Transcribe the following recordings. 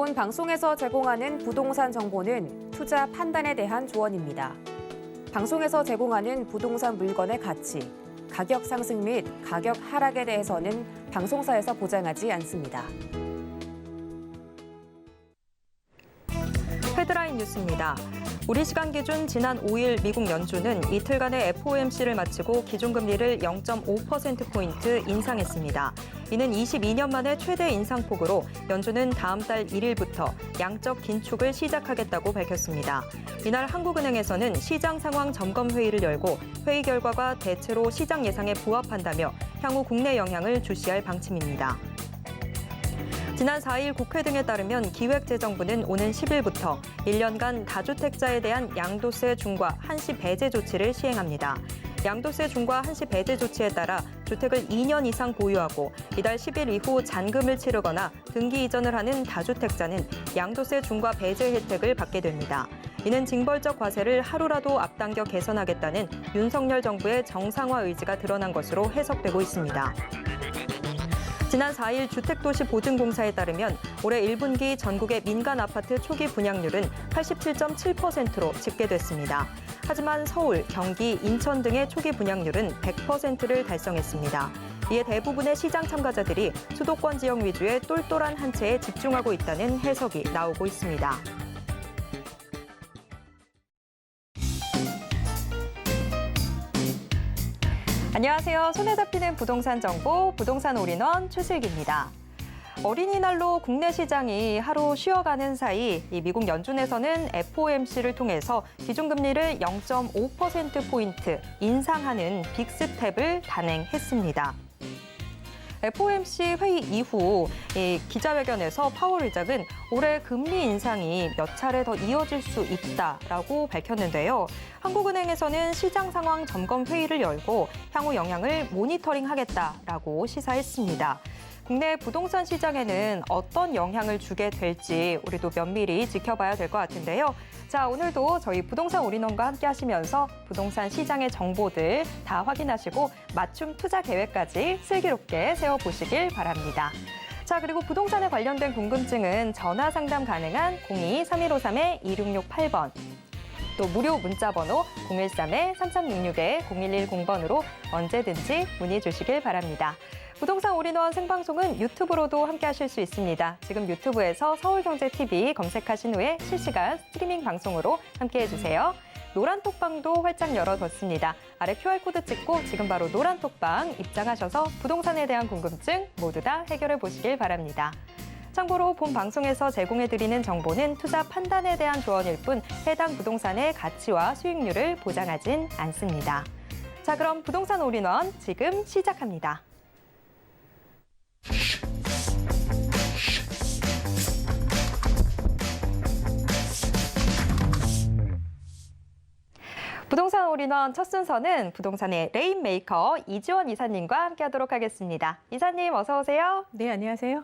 본 방송에서 제공하는 부동산 정보는 투자 판단에 대한 조언입니다. 방송에서 제공하는 부동산 물건의 가치, 가격 상승 및 가격 하락에 대해서는 방송사에서 보장하지 않습니다. 헤드라인 뉴스입니다. 우리 시간 기준 지난 5일 미국 연준은 이틀간의 FOMC를 마치고 기준금리를 0.5%포인트 인상했습니다. 이는 22년 만에 최대 인상폭으로 연준은 다음 달 1일부터 양적 긴축을 시작하겠다고 밝혔습니다. 이날 한국은행에서는 시장 상황 점검 회의를 열고 회의 결과가 대체로 시장 예상에 부합한다며 향후 국내 영향을 주시할 방침입니다. 지난 4일 국회 등에 따르면 기획재정부는 오는 10일부터 1년간 다주택자에 대한 양도세 중과 한시 배제 조치를 시행합니다. 양도세 중과 한시 배제 조치에 따라 주택을 2년 이상 보유하고 이달 10일 이후 잔금을 치르거나 등기 이전을 하는 다주택자는 양도세 중과 배제 혜택을 받게 됩니다. 이는 징벌적 과세를 하루라도 앞당겨 개선하겠다는 윤석열 정부의 정상화 의지가 드러난 것으로 해석되고 있습니다. 지난 4일 주택도시보증공사에 따르면 올해 1분기 전국의 민간 아파트 초기 분양률은 87.7%로 집계됐습니다. 하지만 서울, 경기, 인천 등의 초기 분양률은 100%를 달성했습니다. 이에 대부분의 시장 참가자들이 수도권 지역 위주의 똘똘한 한 채에 집중하고 있다는 해석이 나오고 있습니다. 안녕하세요. 손에 잡히는 부동산 정보, 부동산 올인원 최슬기입니다. 어린이날로 국내 시장이 하루 쉬어가는 사이 미국 연준에서는 FOMC를 통해서 기준금리를 0.5%포인트 인상하는 빅스텝을 단행했습니다. FOMC 회의 이후 기자회견에서 파월 의장은 올해 금리 인상이 몇 차례 더 이어질 수 있다라고 밝혔는데요. 한국은행에서는 시장 상황 점검 회의를 열고 향후 영향을 모니터링하겠다라고 시사했습니다. 국내 부동산 시장에는 어떤 영향을 주게 될지 우리도 면밀히 지켜봐야 될 것 같은데요. 자, 오늘도 저희 부동산 올인원과 함께 하시면서 부동산 시장의 정보들 다 확인하시고 맞춤 투자 계획까지 슬기롭게 세워보시길 바랍니다. 자, 그리고 부동산에 관련된 궁금증은 전화 상담 가능한 02-3153-2668번. 또 무료 문자번호 013-3366-0110번으로 언제든지 문의 주시길 바랍니다. 부동산 올인원 생방송은 유튜브로도 함께 하실 수 있습니다. 지금 유튜브에서 서울경제TV 검색하신 후에 실시간 스트리밍 방송으로 함께 해주세요. 노란톡방도 활짝 열어뒀습니다. 아래 QR코드 찍고 지금 바로 노란톡방 입장하셔서 부동산에 대한 궁금증 모두 다 해결해 보시길 바랍니다. 참고로 본 방송에서 제공해드리는 정보는 투자 판단에 대한 조언일 뿐 해당 부동산의 가치와 수익률을 보장하진 않습니다. 자, 그럼 부동산 올인원 지금 시작합니다. 부동산 올인원 첫 순서는 부동산의 레인메이커 이지원 이사님과 함께하도록 하겠습니다. 이사님 어서 오세요. 네, 안녕하세요.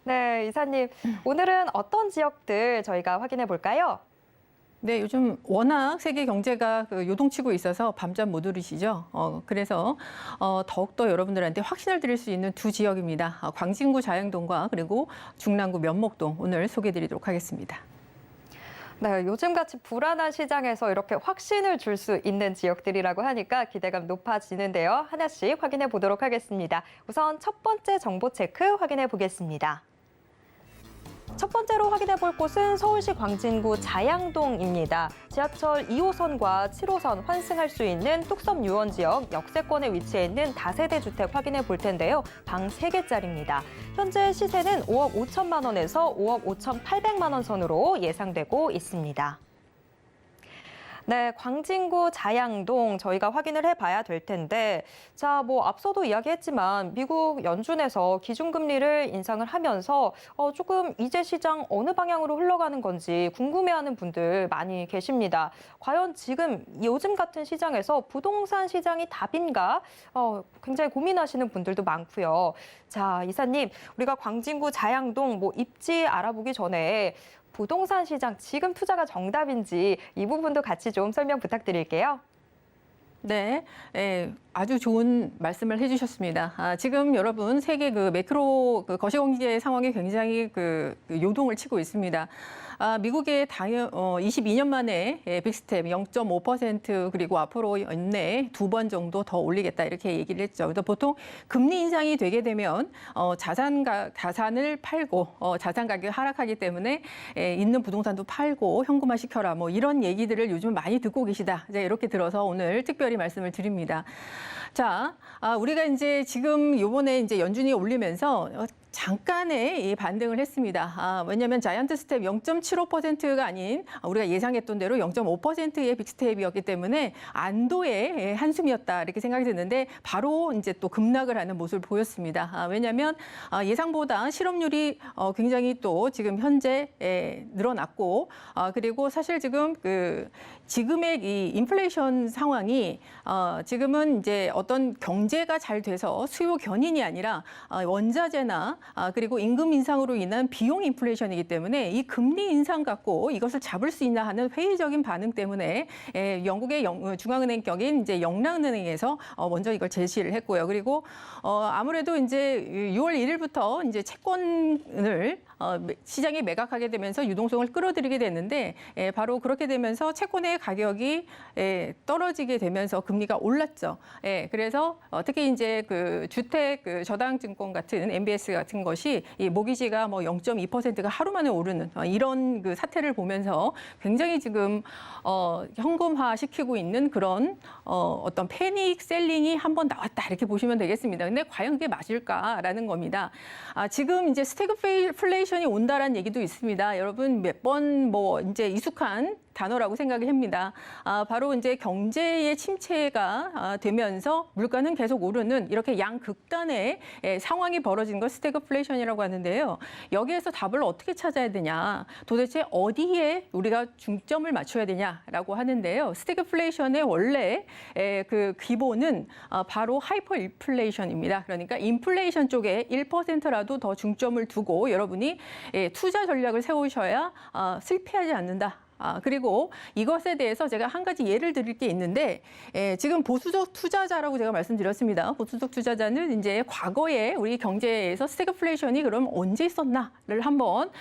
네, 이사님 오늘은 어떤 지역들 저희가 확인해 볼까요? 네, 요즘 워낙 세계 경제가 요동치고 있어서 밤잠 못 이루시죠. 그래서 더욱더 여러분들한테 확신을 드릴 수 있는 두 지역입니다. 광진구 자양동과 그리고 중랑구 면목동 오늘 소개해드리도록 하겠습니다. 네, 요즘같이 불안한 시장에서 이렇게 확신을 줄 수 있는 지역들이라고 하니까 기대감 높아지는데요. 하나씩 확인해 보도록 하겠습니다. 우선 첫 번째 정보 체크 확인해 보겠습니다. 첫 번째로 확인해 볼 곳은 서울시 광진구 자양동입니다. 지하철 2호선과 7호선 환승할 수 있는 뚝섬 유원 지역 역세권에 위치해 있는 다세대 주택 확인해 볼 텐데요. 방 3개짜리입니다. 현재 시세는 5억 5천만 원에서 5억 5,800만 원 선으로 예상되고 있습니다. 네, 광진구 자양동 저희가 확인을 해봐야 될 텐데 자, 앞서도 이야기했지만 미국 연준에서 기준금리를 인상을 하면서 조금 이제 시장 어느 방향으로 흘러가는 건지 궁금해하는 분들 많이 계십니다. 과연 지금 요즘 같은 시장에서 부동산 시장이 답인가? 굉장히 고민하시는 분들도 많고요. 자, 이사님, 우리가 광진구 자양동 입지 알아보기 전에 부동산 시장 지금 투자가 정답인지 이 부분도 같이 좀 설명 부탁드릴게요. 네, 아주 좋은 말씀을 해주셨습니다. 지금 여러분 세계 그 매크로 그 거시경제 상황이 굉장히 그 요동을 치고 있습니다. 미국의 22년 만에 빅스텝 0.5% 그리고 앞으로 연내 2번 정도 더 올리겠다 이렇게 얘기를 했죠. 그래서 보통 금리 인상이 되게 되면 자산을 팔고 자산 가격이 하락하기 때문에 있는 부동산도 팔고 현금화 시켜라 뭐 이런 얘기들을 요즘 많이 듣고 계시다. 이렇게 들어서 오늘 특별히 말씀을 드립니다. 자, 우리가 이제 지금 요번에 이제 연준이 올리면서 잠깐의 반등을 했습니다. 왜냐하면 자이언트 스텝 0.75%가 아닌 우리가 예상했던 대로 0.5%의 빅스텝이었기 때문에 안도의 한숨이었다 이렇게 생각이 드는데 바로 이제 또 급락을 하는 모습을 보였습니다. 왜냐하면 예상보다 실업률이 굉장히 또 지금 현재 늘어났고 그리고 사실 지금 지금의 이 인플레이션 상황이 지금은 이제 어떤 경제가 잘 돼서 수요 견인이 아니라 원자재나 그리고 임금 인상으로 인한 비용 인플레이션이기 때문에 이 금리 인상 갖고 이것을 잡을 수 있나 하는 회의적인 반응 때문에 영국의 중앙은행격인 이제 영랑은행에서 먼저 이걸 제시를 했고요. 그리고 아무래도 이제 6월 1일부터 이제 채권을 시장에 매각하게 되면서 유동성을 끌어들이게 됐는데 바로 그렇게 되면서 채권의 가격이 떨어지게 되면서 금리가 올랐죠. 그래서 특히 이제 그 주택 저당증권 같은 MBS 같은 것이 이 모기지가 뭐 0.2%가 하루 만에 오르는 이런 그 사태를 보면서 굉장히 지금 현금화 시키고 있는 그런 어떤 패닉 셀링이 한번 나왔다 이렇게 보시면 되겠습니다. 근데 과연 그게 맞을까라는 겁니다. 지금 이제 스태그플레이션이 온다라는 얘기도 있습니다. 여러분 몇 번 뭐 이제 익숙한 단어라고 생각을 합니다. 바로 이제 경제의 침체가 되면서 물가는 계속 오르는 이렇게 양극단의 상황이 벌어진 걸 스태그플레이션이라고 하는데요. 여기에서 답을 어떻게 찾아야 되냐, 도대체 어디에 우리가 중점을 맞춰야 되냐라고 하는데요. 스태그플레이션의 원래 그 기본은 바로 하이퍼 인플레이션입니다. 그러니까 인플레이션 쪽에 1%라도 더 중점을 두고 여러분이 투자 전략을 세우셔야 실패하지 않는다. 그리고 이것에 대해서 제가 한 가지 예를 드릴 게 있는데 지금 보수적 투자자라고 제가 말씀드렸습니다. 보수적 투자자는 이제 과거에 우리 경제에서 스태그플레이션이 그럼 언제 있었나를 한번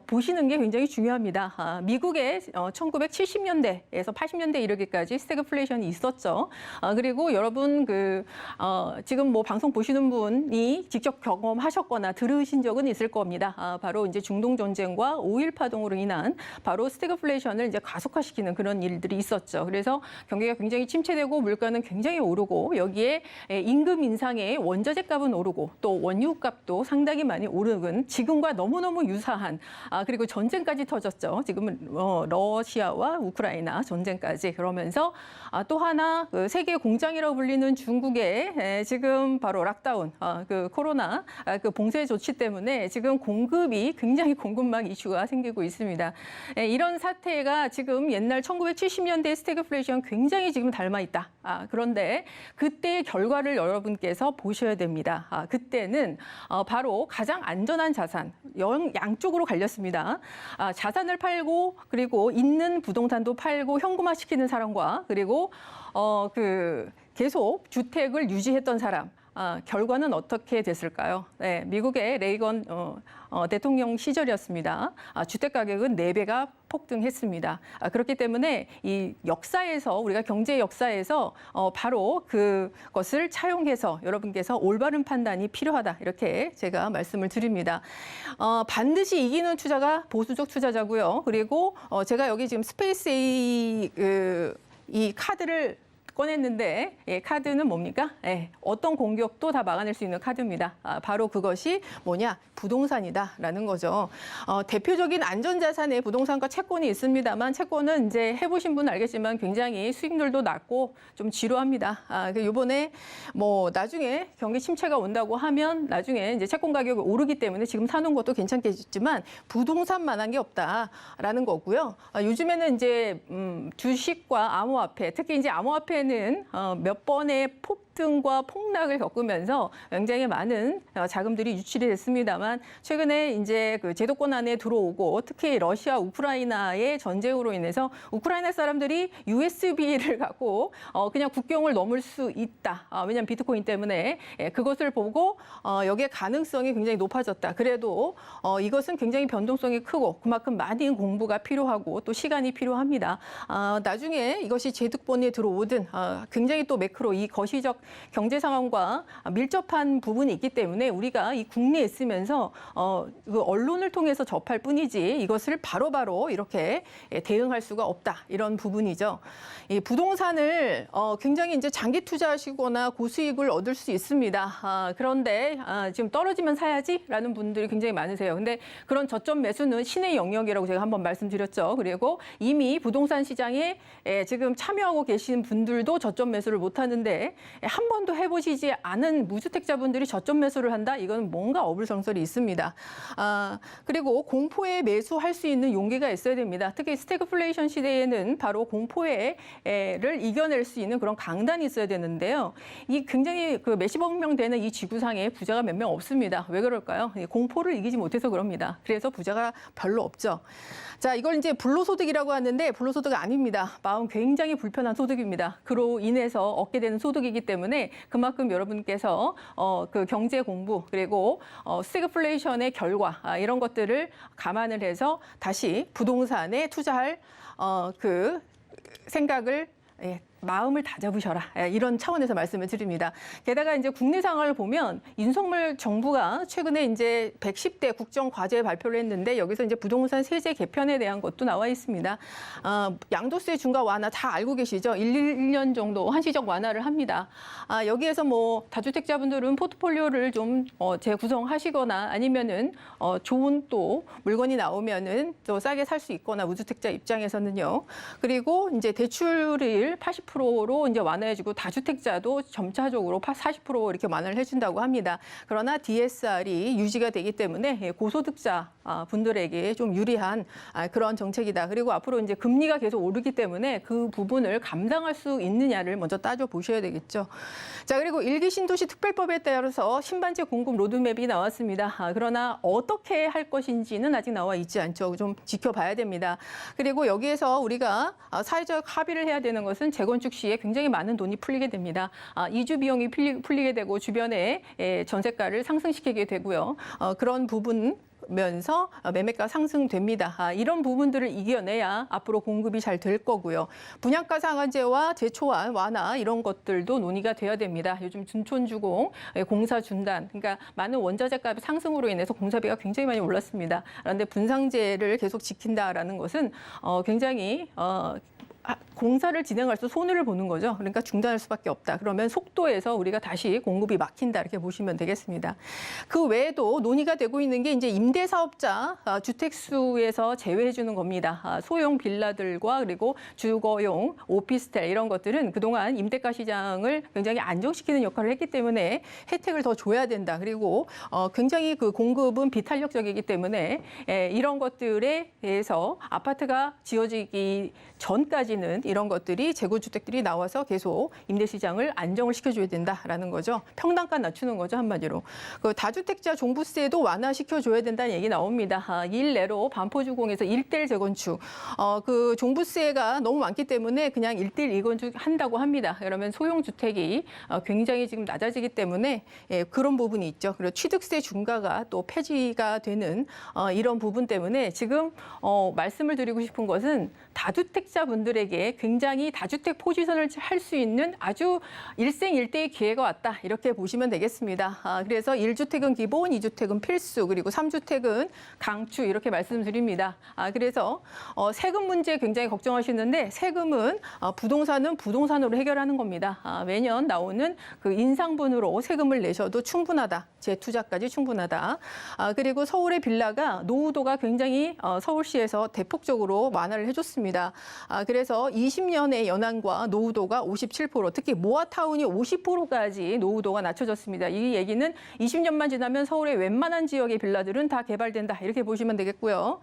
보시는 게 굉장히 중요합니다. 미국의 1970년대에서 80년대 이르기까지 스태그플레이션이 있었죠. 그리고 여러분 지금 뭐 방송 보시는 분이 직접 경험하셨거나 들으신 적은 있을 겁니다. 바로 이제 중동 전쟁과 5.1 파동으로 인한 바로 스태그플레이션을 이제 가속화시키는 그런 일들이 있었죠. 그래서 경기가 굉장히 침체되고 물가는 굉장히 오르고 여기에 임금 인상에 원자재 값은 오르고 또 원유 값도 상당히 많이 오르는 지금과 너무너무 유사한 그리고 전쟁까지 터졌죠. 지금은 러시아와 우크라이나 전쟁까지 그러면서 또 하나 세계 공장이라고 불리는 중국의 지금 바로 락다운 코로나 봉쇄 조치 때문에 지금 공급이 굉장히 공급망 이슈가 생기고 있습니다. 이런 사태가 지금 옛날 1970년대 스태그플레이션 굉장히 지금 닮아 있다. 그런데 그때의 결과를 여러분께서 보셔야 됩니다. 그때는 바로 가장 안전한 자산, 양쪽으로 갈렸습니다. 자산을 팔고 그리고 있는 부동산도 팔고 현금화시키는 사람과 그리고 계속 주택을 유지했던 사람. 결과는 어떻게 됐을까요? 미국의 레이건 대통령 시절이었습니다. 주택 가격은 4배가 폭등했습니다. 그렇기 때문에 이 역사에서 우리가 경제 역사에서 바로 그것을 차용해서 여러분께서 올바른 판단이 필요하다 이렇게 제가 말씀을 드립니다. 반드시 이기는 투자가 보수적 투자자고요. 그리고 제가 여기 지금 스페이스 A 이 카드를 꺼냈는데 카드는 뭡니까? 어떤 공격도 다 막아낼 수 있는 카드입니다. 바로 그것이 뭐냐? 부동산이다라는 거죠. 대표적인 안전자산에 부동산과 채권이 있습니다만 채권은 이제 해보신 분은 알겠지만 굉장히 수익률도 낮고 좀 지루합니다. 이번에 뭐 나중에 경기 침체가 온다고 하면 나중에 이제 채권 가격이 오르기 때문에 지금 사놓은 것도 괜찮겠지만 부동산만한 게 없다라는 거고요. 요즘에는 이제 주식과 암호화폐, 특히 이제 암호화폐는 올해는 몇 번의 폭등과 폭락을 겪으면서 굉장히 많은 자금들이 유출이 됐습니다만 최근에 이제 그 제도권 안에 들어오고 특히 러시아 우크라이나의 전쟁으로 인해서 우크라이나 사람들이 USB를 갖고 그냥 국경을 넘을 수 있다. 왜냐하면 비트코인 때문에 그것을 보고 여기에 가능성이 굉장히 높아졌다. 그래도 이것은 굉장히 변동성이 크고 그만큼 많은 공부가 필요하고 또 시간이 필요합니다. 나중에 이것이 제도권에 들어오든 굉장히 또 매크로 이 거시적 경제 상황과 밀접한 부분이 있기 때문에 우리가 이 국내에 있으면서 그 언론을 통해서 접할 뿐이지 이것을 바로바로 이렇게 대응할 수가 없다. 이런 부분이죠. 이 부동산을 굉장히 이제 장기 투자하시거나 고수익을 얻을 수 있습니다. 그런데 지금 떨어지면 사야지라는 분들이 굉장히 많으세요. 근데 그런 저점 매수는 신의 영역이라고 제가 한번 말씀드렸죠. 그리고 이미 부동산 시장에 지금 참여하고 계신 분들도 저점 매수를 못 하는데 한 번도 해보시지 않은 무주택자분들이 저점 매수를 한다? 이건 뭔가 어불성설이 있습니다. 그리고 공포에 매수할 수 있는 용기가 있어야 됩니다. 특히 스태그플레이션 시대에는 바로 공포를 이겨낼 수 있는 그런 강단이 있어야 되는데요. 이 굉장히 그 몇십억 명 되는 이 지구상에 부자가 몇 명 없습니다. 왜 그럴까요? 공포를 이기지 못해서 그럽니다. 그래서 부자가 별로 없죠. 자, 이걸 이제 불로소득이라고 하는데 불로소득 아닙니다. 마음 굉장히 불편한 소득입니다. 그로 인해서 얻게 되는 소득이기 때문에 그만큼 여러분께서 그 경제 공부 그리고 스태그플레이션의 결과 이런 것들을 감안을 해서 다시 부동산에 투자할 그 생각을 마음을 다잡으셔라. 이런 차원에서 말씀을 드립니다. 게다가 이제 국내 상황을 보면 윤석열 정부가 최근에 이제 110대 국정 과제 발표를 했는데 여기서 이제 부동산 세제 개편에 대한 것도 나와 있습니다. 양도세 중과 완화 다 알고 계시죠? 1년 정도 한시적 완화를 합니다. 여기에서 뭐 다주택자분들은 포트폴리오를 좀 재구성하시거나 아니면은 좋은 또 물건이 나오면은 또 싸게 살 수 있거나 무주택자 입장에서는요. 그리고 이제 대출을 80%로 이제 완화해주고 다주택자도 점차적으로 40% 이렇게 완화를 해준다고 합니다. 그러나 DSR이 유지가 되기 때문에 고소득자 분들에게 좀 유리한 그런 정책이다. 그리고 앞으로 이제 금리가 계속 오르기 때문에 그 부분을 감당할 수 있느냐를 먼저 따져 보셔야 되겠죠. 자, 그리고 일기 신도시 특별법에 따라서 신반지 공급 로드맵이 나왔습니다. 그러나 어떻게 할 것인지는 아직 나와 있지 않죠. 좀 지켜봐야 됩니다. 그리고 여기에서 우리가 사회적 합의를 해야 되는 것은 재건축 시에 굉장히 많은 돈이 풀리게 됩니다. 이주 비용이 풀리게 되고 주변에 전세가를 상승시키게 되고요. 그런 부분 면서 매매가 상승됩니다. 이런 부분들을 이겨내야 앞으로 공급이 잘 될 거고요. 분양가 상한제와 재초안 완화 이런 것들도 논의가 돼야 됩니다. 요즘 준촌주공, 공사 중단, 그러니까 많은 원자재 값 상승으로 인해서 공사비가 굉장히 많이 올랐습니다. 그런데 분상제를 계속 지킨다라는 것은 굉장히 공사를 진행할수록 손해를 보는 거죠. 그러니까 중단할 수밖에 없다. 그러면 속도에서 우리가 다시 공급이 막힌다 이렇게 보시면 되겠습니다. 그 외에도 논의가 되고 있는 게 이제 임대사업자 주택수에서 제외해 주는 겁니다. 소형 빌라들과 그리고 주거용 오피스텔 이런 것들은 그동안 임대가 시장을 굉장히 안정시키는 역할을 했기 때문에 혜택을 더 줘야 된다. 그리고 굉장히 그 공급은 비탄력적이기 때문에 이런 것들에 대해서 아파트가 지어지기 전까지는 이런 것들이 재건주택들이 나와서 계속 임대시장을 안정을 시켜줘야 된다라는 거죠. 평당가 낮추는 거죠, 한마디로. 그 다주택자 종부세도 완화시켜줘야 된다는 얘기 나옵니다. 일례로 반포주공에서 1대1 재건축. 그 종부세가 너무 많기 때문에 그냥 1대1 재건축 한다고 합니다. 그러면 소형주택이 굉장히 지금 낮아지기 때문에 그런 부분이 있죠. 그리고 취득세 중과가 또 폐지가 되는 이런 부분 때문에 지금 말씀을 드리고 싶은 것은 다주택자분들에게 굉장히 다주택 포지션을 할 수 있는 아주 일생일대의 기회가 왔다. 이렇게 보시면 되겠습니다. 그래서 1주택은 기본, 2주택은 필수, 그리고 3주택은 강추 이렇게 말씀드립니다. 그래서 세금 문제 굉장히 걱정하시는데 세금은 부동산은 부동산으로 해결하는 겁니다. 매년 나오는 그 인상분으로 세금을 내셔도 충분하다. 재투자까지 충분하다. 그리고 서울의 빌라가 노후도가 굉장히 서울시에서 대폭적으로 완화를 해줬습니다. 그래서 20년의 연한과 노후도가 57%, 특히 모아타운이 50%까지 노후도가 낮춰졌습니다. 이 얘기는 20년만 지나면 서울의 웬만한 지역의 빌라들은 다 개발된다, 이렇게 보시면 되겠고요.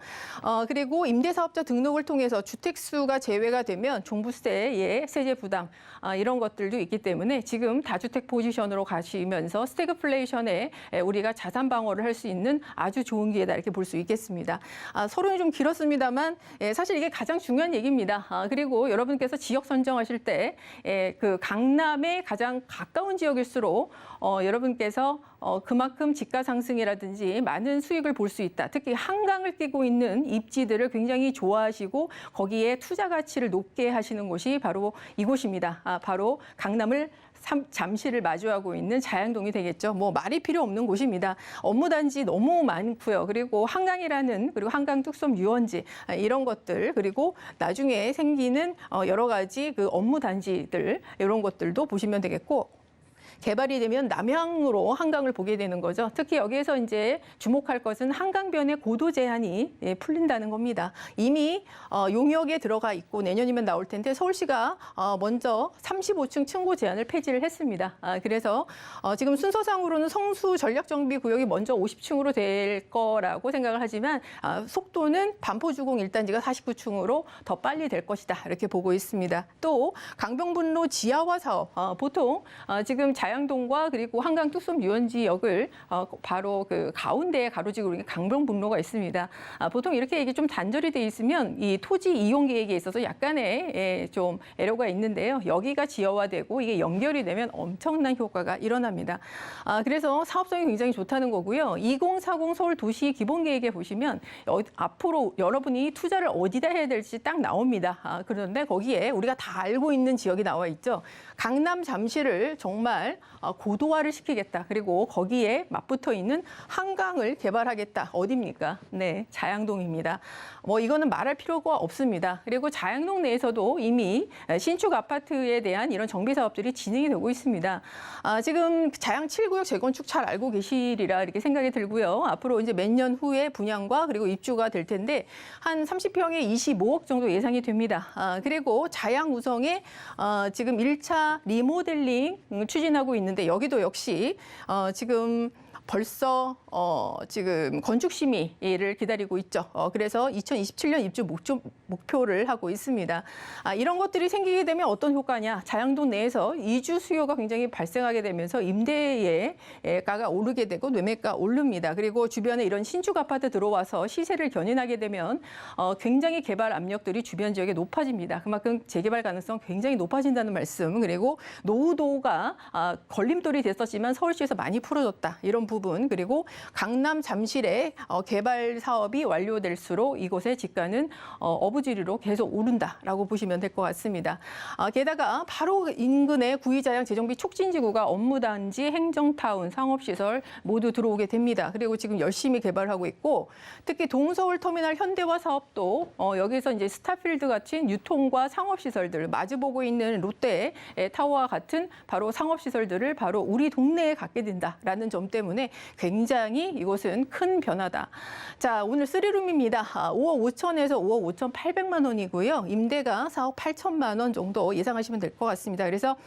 그리고 임대사업자 등록을 통해서 주택수가 제외가 되면 종부세의 세제 부담, 이런 것들도 있기 때문에 지금 다주택 포지션으로 가시면서 스태그플레이션에 우리가 자산 방어를 할 수 있는 아주 좋은 기회다, 이렇게 볼 수 있겠습니다. 서론이 좀 길었습니다만 사실 이게 가장 중요한 얘기입니다. 그리고 여러분께서 지역 선정하실 때 그 강남에 가장 가까운 지역일수록 여러분께서 그만큼 집가 상승이라든지 많은 수익을 볼 수 있다. 특히 한강을 끼고 있는 입지들을 굉장히 좋아하시고 거기에 투자 가치를 높게 하시는 곳이 바로 이곳입니다. 바로 강남을 잠시를 마주하고 있는 자양동이 되겠죠. 뭐 말이 필요 없는 곳입니다. 업무단지 너무 많고요. 그리고 한강이라는, 그리고 한강 뚝섬 유원지, 이런 것들, 그리고 나중에 생기는 여러 가지 그 업무단지들, 이런 것들도 보시면 되겠고, 개발이 되면 남향으로 한강을 보게 되는 거죠. 특히 여기에서 이제 주목할 것은 한강변의 고도 제한이 풀린다는 겁니다. 이미 용역에 들어가 있고 내년이면 나올 텐데 서울시가 먼저 35층 층고 제한을 폐지를 했습니다. 그래서 지금 순서상으로는 성수 전략정비구역이 먼저 50층으로 될 거라고 생각을 하지만 속도는 반포주공 1단지가 49층으로 더 빨리 될 것이다, 이렇게 보고 있습니다. 또 강병분로 지하화 사업, 보통 지금 자양동과 그리고 한강 뚝섬 유원지역을 바로 그 가운데에 가로지고 있는 강병분로가 있습니다. 보통 이렇게 이게 좀 단절이 돼 있으면 이 토지 이용 계획에 있어서 약간의 좀 애로가 있는데요. 여기가 지하화되고 이게 연결이 되면 엄청난 효과가 일어납니다. 그래서 사업성이 굉장히 좋다는 거고요. 2040 서울 도시 기본 계획에 보시면 앞으로 여러분이 투자를 어디다 해야 될지 딱 나옵니다. 그런데 거기에 우리가 다 알고 있는 지역이 나와 있죠. 강남 잠실을 정말 고도화를 시키겠다. 그리고 거기에 맞붙어 있는 한강을 개발하겠다. 어디입니까? 네, 자양동입니다. 뭐 이거는 말할 필요가 없습니다. 그리고 자양동 내에서도 이미 신축 아파트에 대한 이런 정비 사업들이 진행이 되고 있습니다. 지금 자양 7구역 재건축 잘 알고 계시리라 이렇게 생각이 들고요. 앞으로 이제 몇 년 후에 분양과 그리고 입주가 될 텐데 한 30평에 25억 정도 예상이 됩니다. 그리고 자양 우성에 지금 1차 리모델링 추진하고 있는데 여기도 역시 지금 벌써 지금 건축 심의를 기다리고 있죠. 그래서 2027년 입주 목표를 하고 있습니다. 이런 것들이 생기게 되면 어떤 효과냐? 자양동 내에서 이주 수요가 굉장히 발생하게 되면서 임대가가 오르게 되고 매매가 오릅니다. 그리고 주변에 이런 신축 아파트 들어와서 시세를 견인하게 되면 굉장히 개발 압력들이 주변 지역에 높아집니다. 그만큼 재개발 가능성 굉장히 높아진다는 말씀. 그리고 노후도가 걸림돌이 됐었지만 서울시에서 많이 풀어졌다. 이런 부분, 그리고 강남 잠실의 개발 사업이 완료될수록 이곳의 집가는 어부지리로 계속 오른다라고 보시면 될 것 같습니다. 게다가 바로 인근의 구의자양 재정비 촉진지구가 업무단지, 행정타운, 상업시설 모두 들어오게 됩니다. 그리고 지금 열심히 개발하고 있고 특히 동서울 터미널 현대화 사업도 여기서 이제 스타필드 같은 유통과 상업시설들 마주보고 있는 롯데 타워와 같은 바로 상업시설들을 바로 우리 동네에 갖게 된다라는 점 때문에 굉장히 이곳은 큰 변화다. 자, 오늘 3룸입니다. 5억 5천에서 5억 5,800만 원이고요. 임대가 4억 8천만 원 정도 예상하시면 될 것 같습니다. 그래서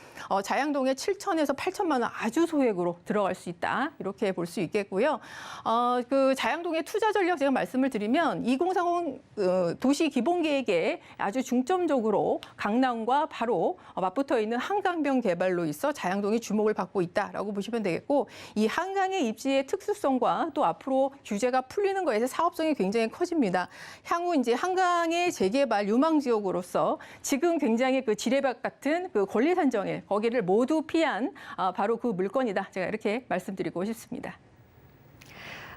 자양동에 7천에서 8천만 원 아주 소액으로 들어갈 수 있다. 이렇게 볼 수 있겠고요. 그 자양동의 투자 전략 제가 말씀을 드리면 2030 도시 기본 계획에 아주 중점적으로 강남과 바로 맞붙어 있는 한강변 개발로 있어 자양동이 주목을 받고 있다라고 보시면 되겠고 이 한강의 입지의 특수성과 또 앞으로 규제가 풀리는 거에서 사업성이 굉장히 커집니다. 향후 이제 한강의 재개발 유망 지역으로서 지금 굉장히 그 지뢰밭 같은 그 권리산정일 거기를 모두 피한 바로 그 물건이다. 제가 이렇게 말씀드리고 싶습니다.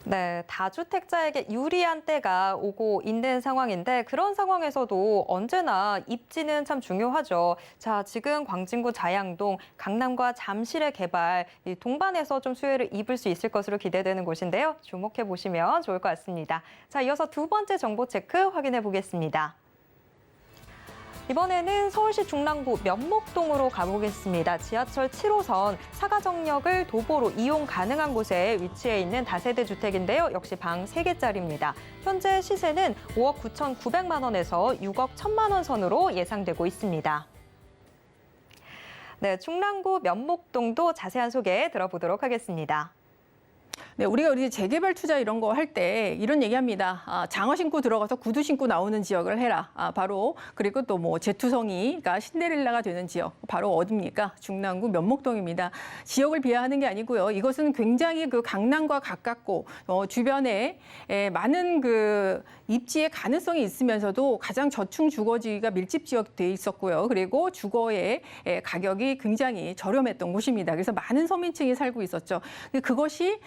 네, 다주택자에게 유리한 때가 오고 있는 상황인데 그런 상황에서도 언제나 입지는 참 중요하죠. 자, 지금 광진구 자양동, 강남과 잠실의 개발 동반해서 좀 수혜를 입을 수 있을 것으로 기대되는 곳인데요. 주목해 보시면 좋을 것 같습니다. 자, 이어서 두 번째 정보 체크 확인해 보겠습니다. 이번에는 서울시 중랑구 면목동으로 가보겠습니다. 지하철 7호선 사가정역을 도보로 이용 가능한 곳에 위치해 있는 다세대 주택인데요. 역시 방 3개짜리입니다. 현재 시세는 5억 9,900만 원에서 6억 1,000만 원 선으로 예상되고 있습니다. 네, 중랑구 면목동도 자세한 소개 들어보도록 하겠습니다. 네, 우리가 재개발 투자 이런 거 할 때 이런 얘기합니다. 장어 신고 들어가서 구두 신고 나오는 지역을 해라. 바로 그리고 또 뭐 제투성이가 신데렐라가 되는 지역 바로 어디입니까? 중랑구 면목동입니다. 지역을 비하하는 게 아니고요. 이것은 굉장히 그 강남과 가깝고 주변에 많은 그 입지의 가능성이 있으면서도 가장 저층 주거지가 밀집 지역돼 있었고요. 그리고 주거의 가격이 굉장히 저렴했던 곳입니다. 그래서 많은 서민층이 살고 있었죠. 그것이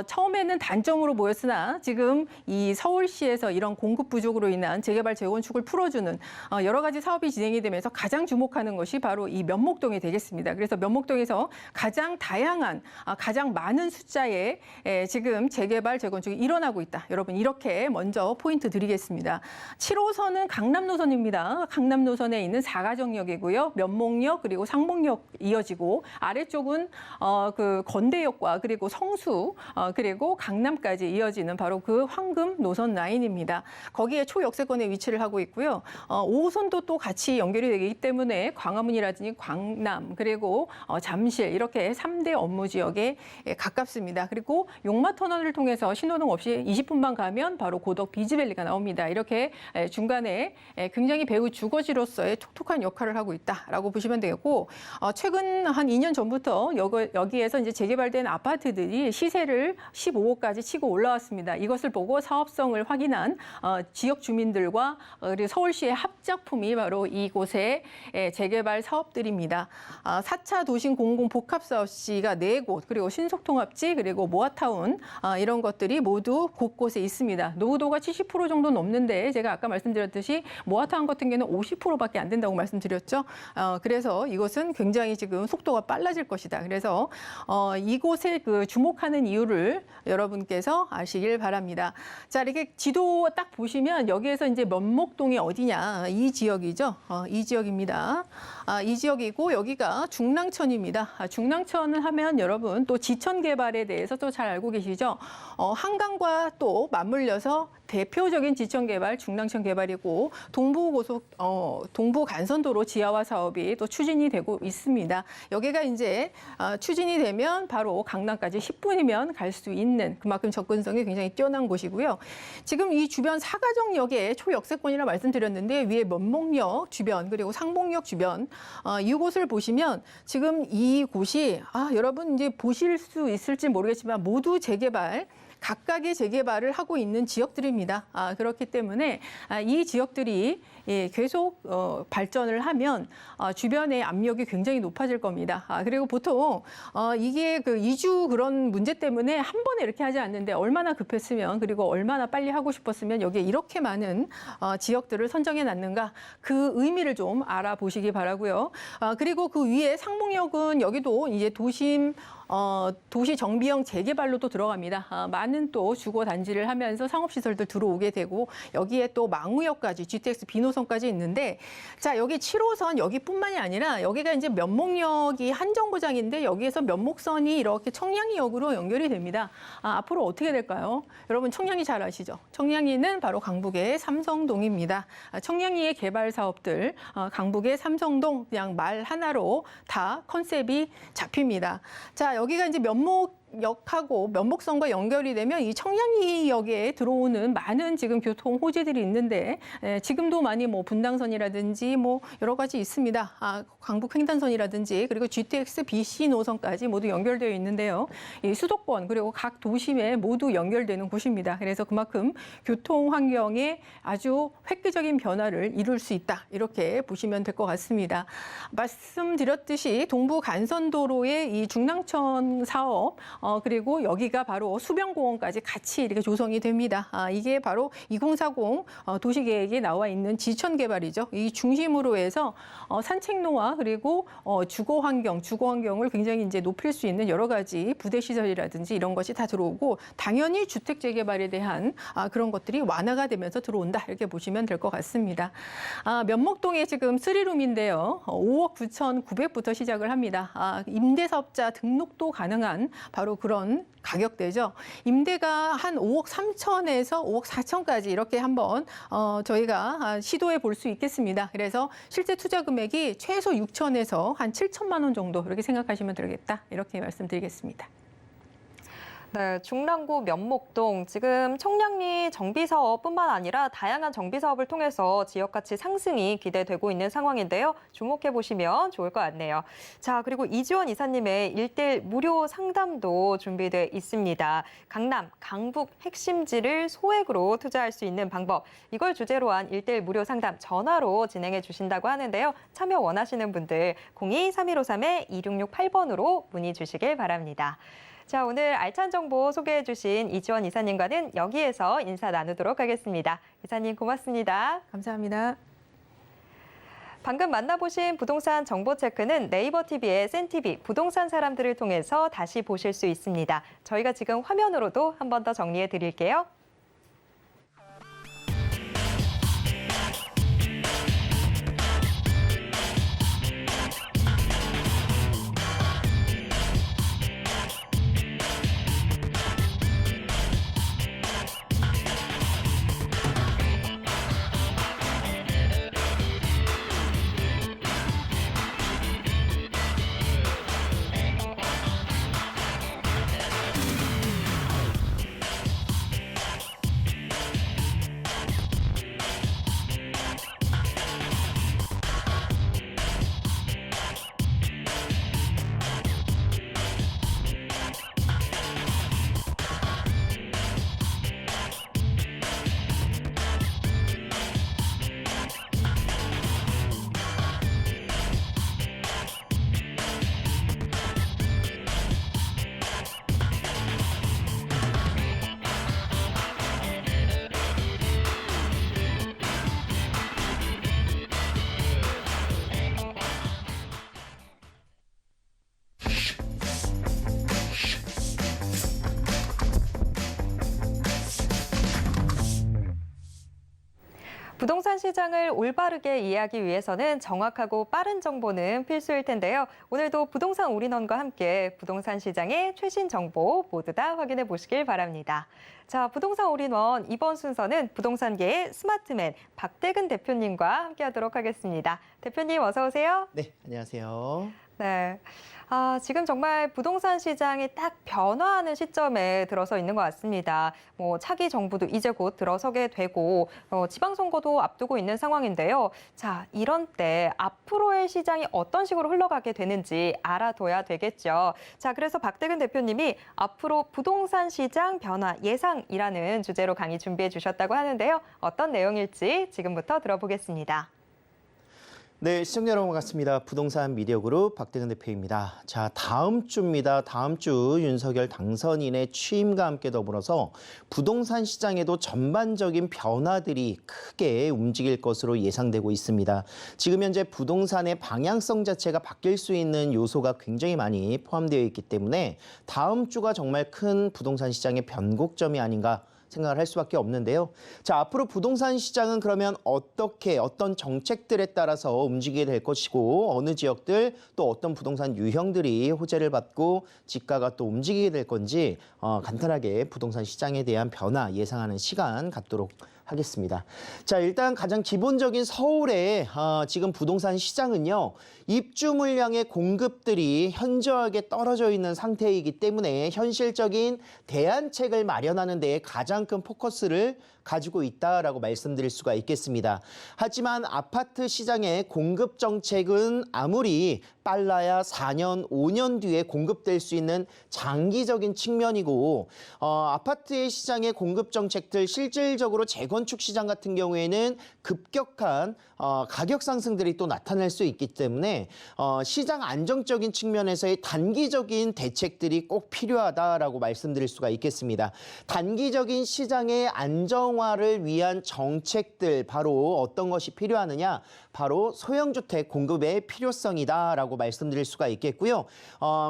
처음에는 단점으로 보였으나 지금 이 서울시에서 이런 공급 부족으로 인한 재개발 재건축을 풀어주는 여러 가지 사업이 진행이 되면서 가장 주목하는 것이 바로 이 면목동이 되겠습니다. 그래서 면목동에서 가장 다양한, 가장 많은 숫자의 지금 재개발 재건축이 일어나고 있다. 여러분 이렇게 먼저 포인트 드리겠습니다. 7호선은 강남 노선입니다. 강남 노선에 있는 사가정역이고요. 면목역 그리고 상목역 이어지고 아래쪽은 그 건대역과 그리고 성수 그리고 강남까지 이어지는 바로 그 황금 노선 라인입니다. 거기에 초역세권에 위치를 하고 있고요. 5호선도 또 같이 연결이 되기 때문에 광화문이라든지 광남 그리고 잠실 이렇게 3대 업무 지역에 가깝습니다. 그리고 용마터널을 통해서 신호등 없이 20분만 가면 바로 고덕 비즈밸리가 나옵니다. 이렇게 중간에 굉장히 배후 주거지로서의 촉촉한 역할을 하고 있다라고 보시면 되겠고 최근 한 2년 전부터 여기에서 이제 재개발된 아파트들이 시세를 15억까지 치고 올라왔습니다. 이것을 보고 사업성을 확인한 지역 주민들과 그리고 서울시의 합작품이 바로 이곳의 재개발 사업들입니다. 4차 도심 공공 복합 사업지가 4곳, 그리고 신속통합지, 그리고 모아타운 이런 것들이 모두 곳곳에 있습니다. 노후도가 70% 정도 넘는데 제가 아까 말씀드렸듯이 모아타운 같은 경우는 50%밖에 안 된다고 말씀드렸죠. 그래서 이것은 굉장히 지금 속도가 빨라질 것이다. 그래서 이곳에 그 주목하는 이유를 여러분께서 아시길 바랍니다. 자, 이렇게 지도 딱 보시면 여기에서 이제 면목동이 어디냐 이 지역이죠. 이 지역입니다. 이 지역이고 여기가 중랑천입니다. 중랑천을 하면 여러분 또 지천 개발에 대해서 또 잘 알고 계시죠. 한강과 또 맞물려서 대표적인 지천 개발 중랑천 개발이고 동부 간선도로 지하화 사업이 또 추진이 되고 있습니다. 여기가 이제 추진이 되면 바로 강남까지 10분이면 갈 수 있는 그만큼 접근성이 굉장히 뛰어난 곳이고요. 지금 이 주변 사가정역에 초역세권이라 말씀드렸는데 위에 면목역 주변 그리고 상봉역 주변 이곳을 보시면 지금 이곳이 여러분 이제 보실 수 있을지 모르겠지만 모두 재개발 각각의 재개발을 하고 있는 지역들입니다. 그렇기 때문에 이 지역들이 계속 발전을 하면 주변의 압력이 굉장히 높아질 겁니다. 그리고 보통 이게 그 이주 그런 문제 때문에 한 번에 이렇게 하지 않는데 얼마나 급했으면 그리고 얼마나 빨리 하고 싶었으면 여기에 이렇게 많은 지역들을 선정해 놨는가 그 의미를 좀 알아보시기 바라고요. 그리고 그 위에 상봉역은 여기도 이제 도시 정비형 재개발로도 들어갑니다. 많은 또 주거 단지를 하면서 상업시설들 들어오게 되고 여기에 또 망우역까지 GTX B노선까지 있는데 자 여기 7호선 여기뿐만이 아니라 여기가 이제 면목역이 한정거장인데 여기에서 면목선이 이렇게 청량리역으로 연결이 됩니다. 앞으로 어떻게 될까요? 여러분 청량리 잘 아시죠? 청량리는 바로 강북의 삼성동입니다. 청량리의 개발 사업들 강북의 삼성동 그냥 말 하나로 다 컨셉이 잡힙니다. 자 여기가 이제 면목역하고 면목선과 연결이 되면 이 청량리역에 들어오는 많은 지금 교통 호재들이 있는데 지금도 많이 뭐 분당선이라든지 뭐 여러 가지 있습니다. 강북 횡단선이라든지 그리고 GTX BC 노선까지 모두 연결되어 있는데요. 이 수도권 그리고 각 도심에 모두 연결되는 곳입니다. 그래서 그만큼 교통 환경에 아주 획기적인 변화를 이룰 수 있다. 이렇게 보시면 될 것 같습니다. 말씀드렸듯이 동부 간선도로의 이 중랑천 사업 그리고 여기가 바로 수변공원까지 같이 이렇게 조성이 됩니다. 이게 바로 2040 도시계획에 나와 있는 지천개발이죠. 이 중심으로 해서 산책로와 그리고 주거 환경을 굉장히 이제 높일 수 있는 여러 가지 부대 시설이라든지 이런 것이 다 들어오고 당연히 주택 재개발에 대한 그런 것들이 완화가 되면서 들어온다 이렇게 보시면 될 것 같습니다. 면목동에 지금 3룸인데요. 5억 9,900부터 시작을 합니다. 임대사업자 등록도 가능한 바로 그런 가격대죠. 임대가 한 5억 3천에서 5억 4천까지 이렇게 한번 저희가 시도해 볼 수 있겠습니다. 그래서 실제 투자 금액이 최소 6천에서 한 7천만 원 정도 이렇게 생각하시면 되겠다. 이렇게 말씀드리겠습니다. 네, 중랑구 면목동 지금 청량리 정비 사업뿐만 아니라 다양한 정비 사업을 통해서 지역 가치 상승이 기대되고 있는 상황인데요. 주목해 보시면 좋을 것 같네요. 자, 그리고 이지원 이사님의 1대1 무료 상담도 준비돼 있습니다. 강남, 강북 핵심지를 소액으로 투자할 수 있는 방법. 이걸 주제로 한 1대1 무료 상담 전화로 진행해 주신다고 하는데요. 참여 원하시는 분들 02-3153-2668번으로 문의 주시길 바랍니다. 자, 오늘 알찬 정보 소개해 주신 이지원 이사님과는 여기에서 인사 나누도록 하겠습니다. 이사님 고맙습니다. 감사합니다. 방금 만나보신 부동산 정보 체크는 네이버 TV의 센TV 부동산 사람들을 통해서 다시 보실 수 있습니다. 저희가 지금 화면으로도 한 번 더 정리해 드릴게요. 부동산 시장을 올바르게 이해하기 위해서는 정확하고 빠른 정보는 필수일 텐데요. 오늘도 부동산 올인원과 함께 부동산 시장의 최신 정보 모두 다 확인해 보시길 바랍니다. 자, 부동산 올인원 이번 순서는 부동산계의 스마트맨 박대근 대표님과 함께하도록 하겠습니다. 대표님 어서 오세요. 네, 안녕하세요. 네. 지금 정말 부동산 시장이 딱 변화하는 시점에 들어서 있는 것 같습니다. 차기 정부도 이제 곧 들어서게 되고 지방선거도 앞두고 있는 상황인데요. 자, 이런 때 앞으로의 시장이 어떤 식으로 흘러가게 되는지 알아둬야 되겠죠. 자, 그래서 박대근 대표님이 앞으로 부동산 시장 변화 예상이라는 주제로 강의 준비해 주셨다고 하는데요. 어떤 내용일지 지금부터 들어보겠습니다. 네, 시청자 여러분 반갑습니다. 부동산 미디어그룹 박대근 대표입니다. 자, 다음 주입니다. 다음 주 윤석열 당선인의 취임과 함께 더불어서 부동산 시장에도 전반적인 변화들이 크게 움직일 것으로 예상되고 있습니다. 지금 현재 부동산의 방향성 자체가 바뀔 수 있는 요소가 굉장히 많이 포함되어 있기 때문에 다음 주가 정말 큰 부동산 시장의 변곡점이 아닌가 생각을 할 수밖에 없는데요. 자, 앞으로 부동산 시장은 그러면 어떤 정책들에 따라서 움직이게 될 것이고 어느 지역들 또 어떤 부동산 유형들이 호재를 받고 지가가 또 움직이게 될 건지 간단하게 부동산 시장에 대한 변화 예상하는 시간 갖도록 하겠습니다. 자, 일단 가장 기본적인 서울의 지금 부동산 시장은요. 입주 물량의 공급들이 현저하게 떨어져 있는 상태이기 때문에 현실적인 대안책을 마련하는 데 가장 큰 포커스를 가지고 있다라고 말씀드릴 수가 있겠습니다. 하지만 아파트 시장의 공급 정책은 아무리 빨라야 4년, 5년 뒤에 공급될 수 있는 장기적인 측면이고 아파트의 시장의 공급 정책들 실질적으로 재건축 시장 같은 경우에는 급격한 가격 상승들이 또 나타날 수 있기 때문에 시장 안정적인 측면에서의 단기적인 대책들이 꼭 필요하다라고 말씀드릴 수가 있겠습니다. 단기적인 시장의 안정화를 위한 정책들 바로 어떤 것이 필요하느냐? 바로 소형주택 공급의 필요성이다라고 말씀드릴 수가 있겠고요.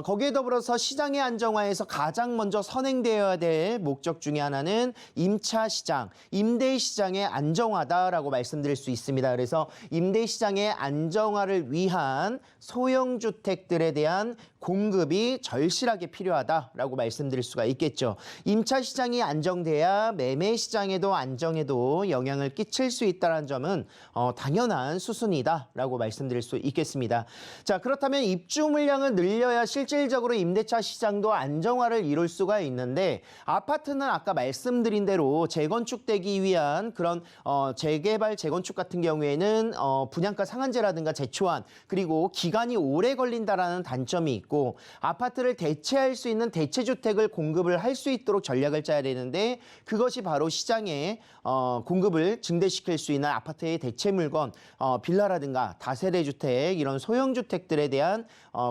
거기에 더불어서 시장의 안정화에서 가장 먼저 선행되어야 될 목적 중에 하나는 임차 시장, 임대 시장의 안정화다라고 말씀드릴 수 있습니다. 그래서 임대 시장의 안정화를 위한 소형주택들에 대한 공급이 절실하게 필요하다라고 말씀드릴 수가 있겠죠. 임차 시장이 안정돼야 매매 시장에도 안정에도 영향을 끼칠 수 있다는 점은 당연한 수순이다라고 말씀드릴 수 있겠습니다. 자, 그렇다면 입주 물량을 늘려야 실질적으로 임대차 시장도 안정화를 이룰 수가 있는데 아파트는 아까 말씀드린 대로 재건축되기 위한 그런 재개발, 재건축 같은 경우에는 분양가 상한제라든가 재초안 그리고 기간이 오래 걸린다라는 단점이 있고 아파트를 대체할 수 있는 대체주택을 공급을 할 수 있도록 전략을 짜야 되는데 그것이 바로 시장에 공급을 증대시킬 수 있는 아파트의 대체 물건, 빌라라든가 다세대 주택 이런 소형주택들에 대한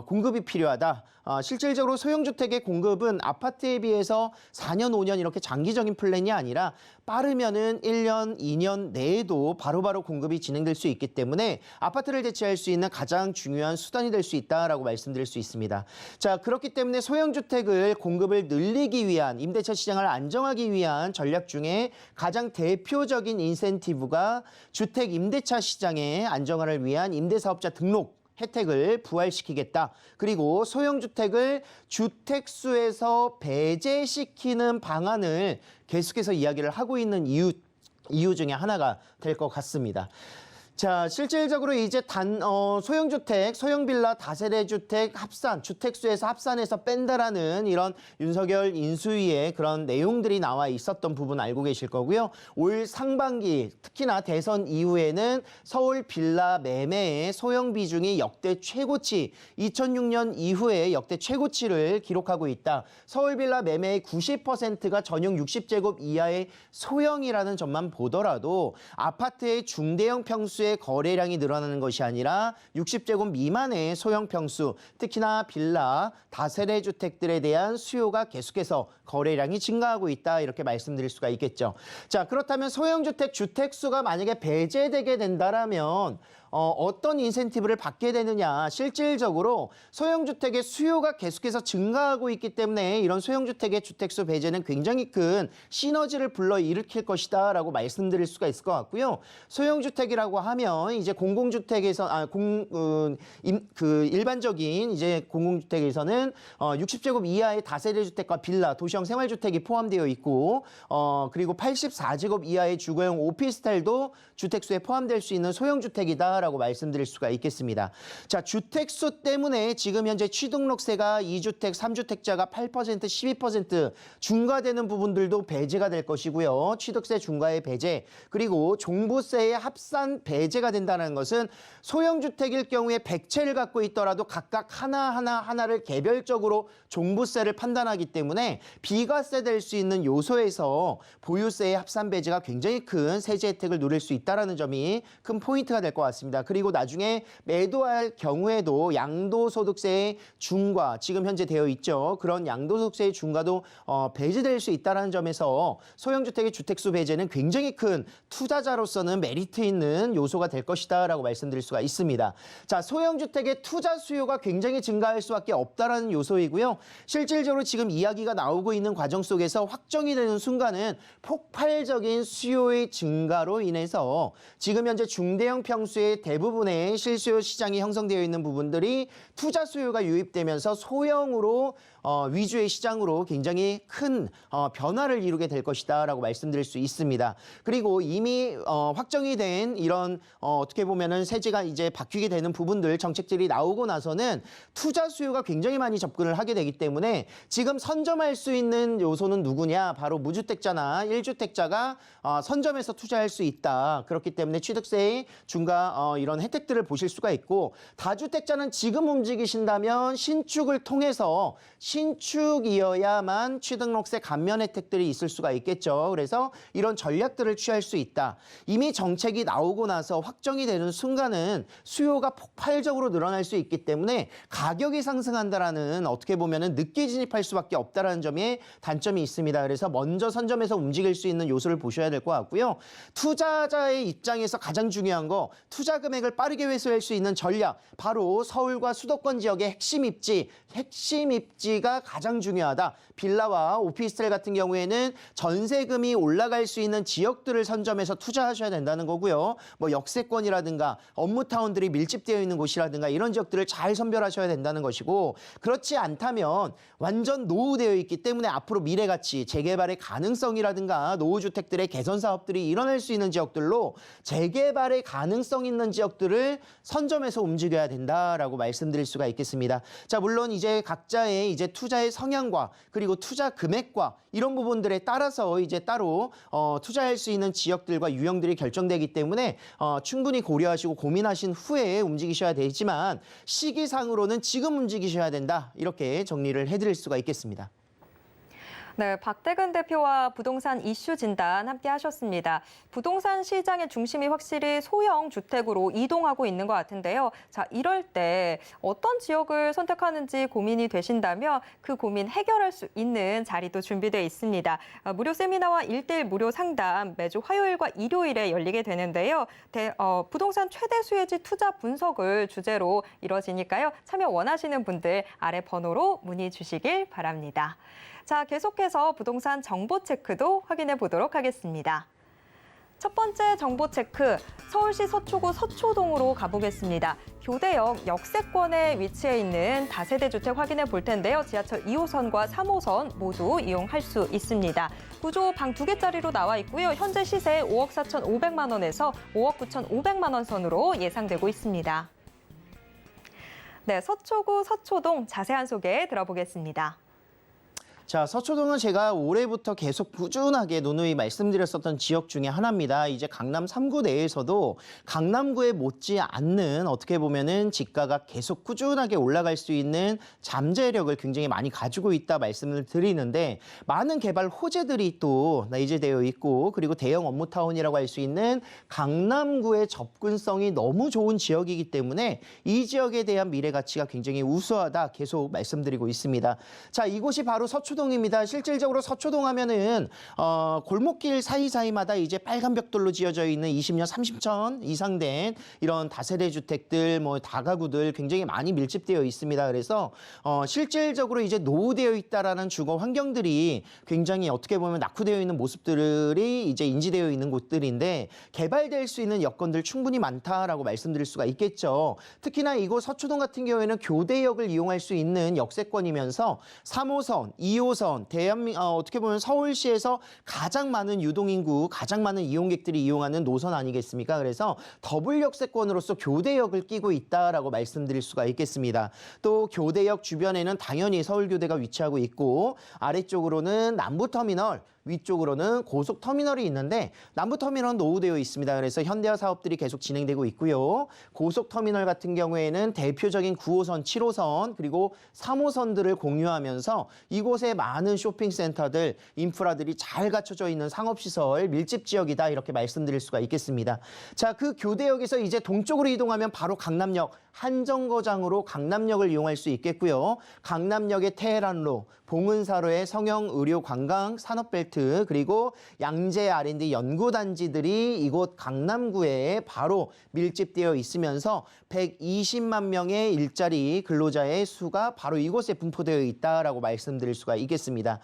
공급이 필요하다. 실질적으로 소형주택의 공급은 아파트에 비해서 4년, 5년 이렇게 장기적인 플랜이 아니라 빠르면은 1년, 2년 내에도 바로바로 공급이 진행될 수 있기 때문에 아파트를 대체할 수 있는 가장 중요한 수단이 될 수 있다라고 말씀드릴 수 있습니다. 자, 그렇기 때문에 소형주택을 공급을 늘리기 위한 임대차 시장을 안정하기 위한 전략 중에 가장 대표적인 인센티브가 주택 임대차 시장의 안정화를 위한 임대사업자 등록 혜택을 부활시키겠다. 그리고 소형주택을 주택수에서 배제시키는 방안을 계속해서 이야기를 하고 있는 이유 중에 하나가 될 것 같습니다. 자, 실질적으로 이제 소형주택, 소형빌라, 다세대 주택 합산, 주택수에서 합산해서 뺀다라는 이런 윤석열 인수위의 그런 내용들이 나와 있었던 부분 알고 계실 거고요. 올 상반기, 특히나 대선 이후에는 서울 빌라 매매의 소형 비중이 역대 최고치, 2006년 이후에 역대 최고치를 기록하고 있다. 서울 빌라 매매의 90%가 전용 60제곱 이하의 소형이라는 점만 보더라도 아파트의 중대형 평수의 거래량이 늘어나는 것이 아니라 60제곱 미만의 소형 평수, 특히나 빌라, 다세대 주택들에 대한 수요가 계속해서 거래량이 증가하고 있다 이렇게 말씀드릴 수가 있겠죠. 자, 그렇다면 소형주택 주택수가 만약에 배제되게 된다라면 어떤 인센티브를 받게 되느냐. 실질적으로 소형주택의 수요가 계속해서 증가하고 있기 때문에 이런 소형주택의 주택수 배제는 굉장히 큰 시너지를 불러일으킬 것이다 라고 말씀드릴 수가 있을 것 같고요. 소형주택이라고 하면 이제 공공주택에서 일반적인 이제 공공주택에서는 60제곱 이하의 다세대 주택과 빌라, 도시형 생활주택이 포함되어 있고 그리고 84제곱 이하의 주거용 오피스텔도 주택수에 포함될 수 있는 소형주택이다라고 말씀드릴 수가 있겠습니다. 자, 주택수 때문에 지금 현재 취등록세가 2주택, 3주택자가 8%, 12% 중과되는 부분들도 배제가 될 것이고요. 취득세 중과의 배제, 그리고 종부세의 합산 배제가 된다는 것은 소형주택일 경우에 100채를 갖고 있더라도 각각 하나를 개별적으로 종부세를 판단하기 때문에 비과세 될 수 있는 요소에서 보유세의 합산 배제가 굉장히 큰 세제 혜택을 누릴 수 있다는 점이 큰 포인트가 될 것 같습니다. 그리고 나중에 매도할 경우에도 양도소득세의 중과 지금 현재 되어 있죠. 그런 양도소득세의 중과도 배제될 수 있다는 점에서 소형주택의 주택수 배제는 굉장히 큰 투자자로서는 메리트 있는 요소가 될 것이다 라고 말씀드릴 수가 있습니다. 자, 소형주택의 투자 수요가 굉장히 증가할 수밖에 없다는 요소이고요. 실질적으로 지금 이야기가 나오고 있는 과정 속에서 확정이 되는 순간은 폭발적인 수요의 증가로 인해서 지금 현재 중대형 평수의 대부분의 실수요 시장이 형성되어 있는 부분들이 투자 수요가 유입되면서 소형으로 위주의 시장으로 굉장히 큰 변화를 이루게 될 것이다라고 말씀드릴 수 있습니다. 그리고 이미 확정이 된 이런 어떻게 보면은 세제가 이제 바뀌게 되는 부분들 정책들이 나오고 나서는 투자 수요가 굉장히 많이 접근을 하게 되기 때문에 지금 선점할 수 있는 요소는 누구냐? 바로 무주택자나 1주택자가 선점해서 투자할 수 있다. 그렇기 때문에 취득세의 중과 이런 혜택들을 보실 수가 있고 다주택자는 지금 움직이신다면 신축을 통해서 신축이어야만 취등록세 감면 혜택들이 있을 수가 있겠죠. 그래서 이런 전략들을 취할 수 있다. 이미 정책이 나오고 나서 확정이 되는 순간은 수요가 폭발적으로 늘어날 수 있기 때문에 가격이 상승한다라는 어떻게 보면은 늦게 진입할 수밖에 없다라는 점에 단점이 있습니다. 그래서 먼저 선점해서 움직일 수 있는 요소를 보셔야 될 것 같고요. 투자자의 입장에서 가장 중요한 거 투자 금액을 빠르게 회수할 수 있는 전략 바로 서울과 수도권 지역의 핵심 입지가 가장 중요하다. 빌라와 오피스텔 같은 경우에는 전세금이 올라갈 수 있는 지역들을 선점해서 투자하셔야 된다는 거고요. 뭐 역세권이라든가 업무타운들이 밀집되어 있는 곳이라든가 이런 지역들을 잘 선별하셔야 된다는 것이고 그렇지 않다면 완전 노후되어 있기 때문에 앞으로 미래가치, 재개발의 가능성이라든가 노후주택들의 개선 사업들이 일어날 수 있는 지역들로 재개발의 가능성 있는 지역들을 선점해서 움직여야 된다라고 말씀드릴 수가 있겠습니다. 자, 물론 이제 각자의 이제 투자의 성향과 그리고 투자 금액과 이런 부분들에 따라서 이제 따로 투자할 수 있는 지역들과 유형들이 결정되기 때문에 충분히 고려하시고 고민하신 후에 움직이셔야 되지만 시기상으로는 지금 움직이셔야 된다. 이렇게 정리를 해드릴 수가 있겠습니다. 네, 박태근 대표와 부동산 이슈 진단 함께 하셨습니다. 부동산 시장의 중심이 확실히 소형 주택으로 이동하고 있는 것 같은데요. 자, 이럴 때 어떤 지역을 선택하는지 고민이 되신다면 그 고민 해결할 수 있는 자리도 준비되어 있습니다. 무료 세미나와 1:1 무료 상담 매주 화요일과 일요일에 열리게 되는데요. 부동산 최대 수혜지 투자 분석을 주제로 이뤄지니까요. 참여 원하시는 분들 아래 번호로 문의 주시길 바랍니다. 자, 계속해서 부동산 정보 체크도 확인해 보도록 하겠습니다. 첫 번째 정보 체크, 서울시 서초구 서초동으로 가보겠습니다. 교대역 역세권에 위치해 있는 다세대 주택 확인해 볼 텐데요. 지하철 2호선과 3호선 모두 이용할 수 있습니다. 구조 방 2개짜리로 나와 있고요. 현재 시세 5억 4,500만 원에서 5억 9,500만 원 선으로 예상되고 있습니다. 네, 서초구 서초동 자세한 소개 들어보겠습니다. 자, 서초동은 제가 올해부터 계속 꾸준하게 누누이 말씀드렸었던 지역 중에 하나입니다. 이제 강남 3구 내에서도 강남구에 못지 않는 어떻게 보면은 지가가 계속 꾸준하게 올라갈 수 있는 잠재력을 굉장히 많이 가지고 있다 말씀을 드리는데 많은 개발 호재들이 또 내재되어 있고 그리고 대형 업무타운이라고 할 수 있는 강남구의 접근성이 너무 좋은 지역이기 때문에 이 지역에 대한 미래 가치가 굉장히 우수하다 계속 말씀드리고 있습니다. 자, 이곳이 바로 서초동입니다. 실질적으로 서초동 하면은 골목길 사이사이마다 이제 빨간 벽돌로 지어져 있는 20년, 30년 이상 된 이런 다세대 주택들, 뭐 다가구들 굉장히 많이 밀집되어 있습니다. 그래서 실질적으로 이제 노후되어 있다라는 주거 환경들이 굉장히 어떻게 보면 낙후되어 있는 모습들이 이제 인지되어 있는 곳들인데 개발될 수 있는 여건들 충분히 많다라고 말씀드릴 수가 있겠죠. 특히나 이곳 서초동 같은 경우에는 교대역을 이용할 수 있는 역세권이면서 3호선, 2호선 어떻게 보면 서울시에서 가장 많은 유동인구, 가장 많은 이용객들이 이용하는 노선 아니겠습니까? 그래서 더블 역세권으로서 교대역을 끼고 있다라고 말씀드릴 수가 있겠습니다. 또 교대역 주변에는 당연히 서울교대가 위치하고 있고 아래쪽으로는 남부터미널, 위쪽으로는 고속터미널이 있는데 남부터미널은 노후되어 있습니다. 그래서 현대화 사업들이 계속 진행되고 있고요. 고속터미널 같은 경우에는 대표적인 9호선, 7호선 그리고 3호선들을 공유하면서 이곳에 많은 쇼핑센터들, 인프라들이 잘 갖춰져 있는 상업시설, 밀집지역이다 이렇게 말씀드릴 수가 있겠습니다. 자, 그 교대역에서 이제 동쪽으로 이동하면 바로 강남역, 한정거장으로 강남역을 이용할 수 있겠고요. 강남역의 테헤란로, 봉은사로의 성형, 의료, 관광, 산업벨트 그리고 양재 R&D 연구단지들이 이곳 강남구에 바로 밀집되어 있으면서 120만 명의 일자리 근로자의 수가 바로 이곳에 분포되어 있다라고 말씀드릴 수가 있겠습니다.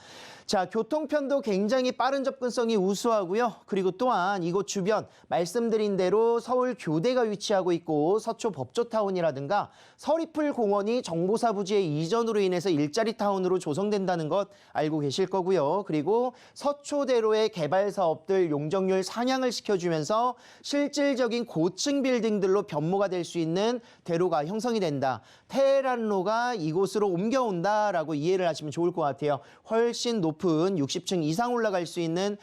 자, 교통편도 굉장히 빠른 접근성이 우수하고요. 그리고 또한 이곳 주변 말씀드린 대로 서울 교대가 위치하고 있고 서초 법조타운이 공원이라든가 서리풀 공원이 정보사 부지의 이전으로 인해서 일자리 타운으로 조성된다는 것 알고 계실 거고요. 그리고 서초대로의 개발 사업들 용적률 상향을 시켜주면서 실질적인 고층 빌딩들로 변모가 될 수 있는 대로가 형성이 된다. 테헤란로가 이곳으로 옮겨온다라고 이해를 하시면 좋을 것 같아요. 훨씬 높은 60층 이상 올라갈 수 있는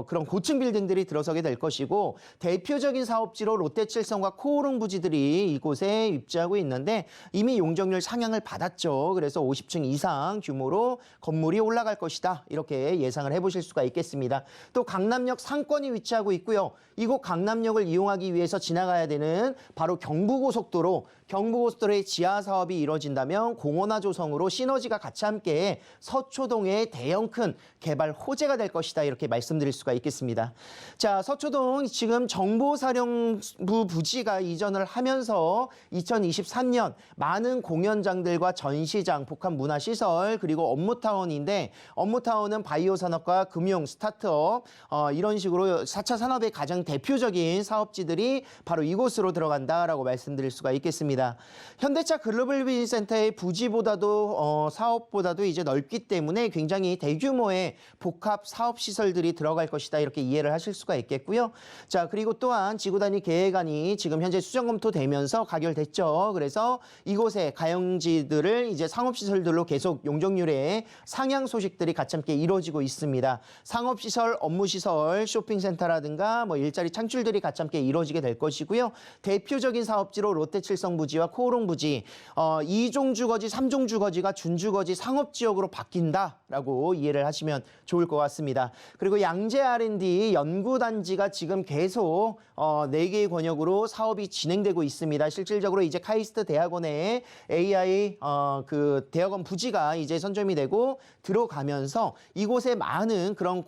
그런 고층 빌딩들이 들어서게 될 것이고 대표적인 사업지로 롯데칠성과 코오롱 부지들이 이곳에 입지하고 있는데 이미 용적률 상향을 받았죠. 그래서 50층 이상 규모로 건물이 올라갈 것이다. 이렇게 예상을 해보실 수가 있겠습니다. 또 강남역 상권이 위치하고 있고요. 이곳 강남역을 이용하기 위해서 지나가야 되는 바로 경부고속도로의 지하 사업이 이루어진다면 공원화 조성으로 시너지가 같이 함께 서초동의 대형 큰 개발 호재가 될 것이다. 이렇게 말씀드릴 수가 있겠습니다. 자, 서초동 지금 정보사령부 부지가 이전을 하면서 2023년 많은 공연장들과 전시장, 복합 문화시설 그리고 업무타운인데 업무타운은 바이오 산업과 금융, 스타트업 이런 식으로 4차 산업의 가장 대표적인 사업지들이 바로 이곳으로 들어간다라고 말씀드릴 수가 있겠습니다. 현대차 글로벌 비즈니스센터의 부지보다도 사업보다도 이제 넓기 때문에 굉장히 대규모의 복합 사업 시설들이 들어갈 것이다 이렇게 이해를 하실 수가 있겠고요. 자, 그리고 또한 지구 단위 계획안이 지금 현재 수정 검토되면서 가결됐죠. 그래서 이곳에 가용지들을 이제 상업 시설들로 계속 용적률의 상향 소식들이 같이 함께 이루어지고 있습니다. 상업 시설, 업무 시설, 쇼핑센터라든가 뭐 일자리 창출들이 같이 함께 이루어지게 될 것이고요. 대표적인 사업지로 롯데칠성 부지와 코오롱 부지, 2종 주거지, 3종 주거지가 준주거지 상업지역으로 바뀐다라고 이해를 하시면 좋을 것 같습니다. 그리고 양재 R&D 연구단지가 지금 계속 4개의 권역으로 사업이 진행되고 있습니다. 실질적으로 이제 카이스트 대학원의 AI 그 대학원 부지가 이제 선점이 되고 들어가면서 이곳에 많은 그런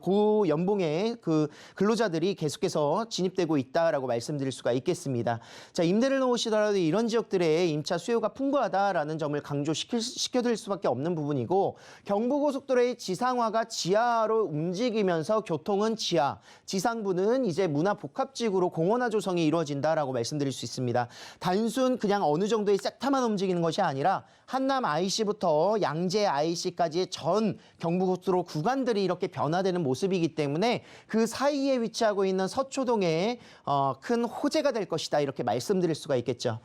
고연봉의 그 근로자들이 계속해서 진입되고 있다라고 말씀드릴 수가 있겠습니다. 자, 임대를 놓으시더라도 이런 지역들의 임차 수요가 풍부하다라는 점을 강조시켜드릴 수밖에 없는 부분이고 경부고속도로의 지상화가 지하로 움직이면서 교통은 지하, 지상부는 이제 문화복합지구로 공원화 조성이 이루어진다라고 말씀드릴 수 있습니다. 단순 그냥 어느 정도의 섹터만 움직이는 것이 아니라 한남 IC부터 양재 IC까지의 전 경부고속도로 구간들이 이렇게 변화되는 모습이기 때문에 그 사이에 위치하고 있는 서초동에 큰 호재가 될 것이다 이렇게 말씀드릴 수가 있겠죠.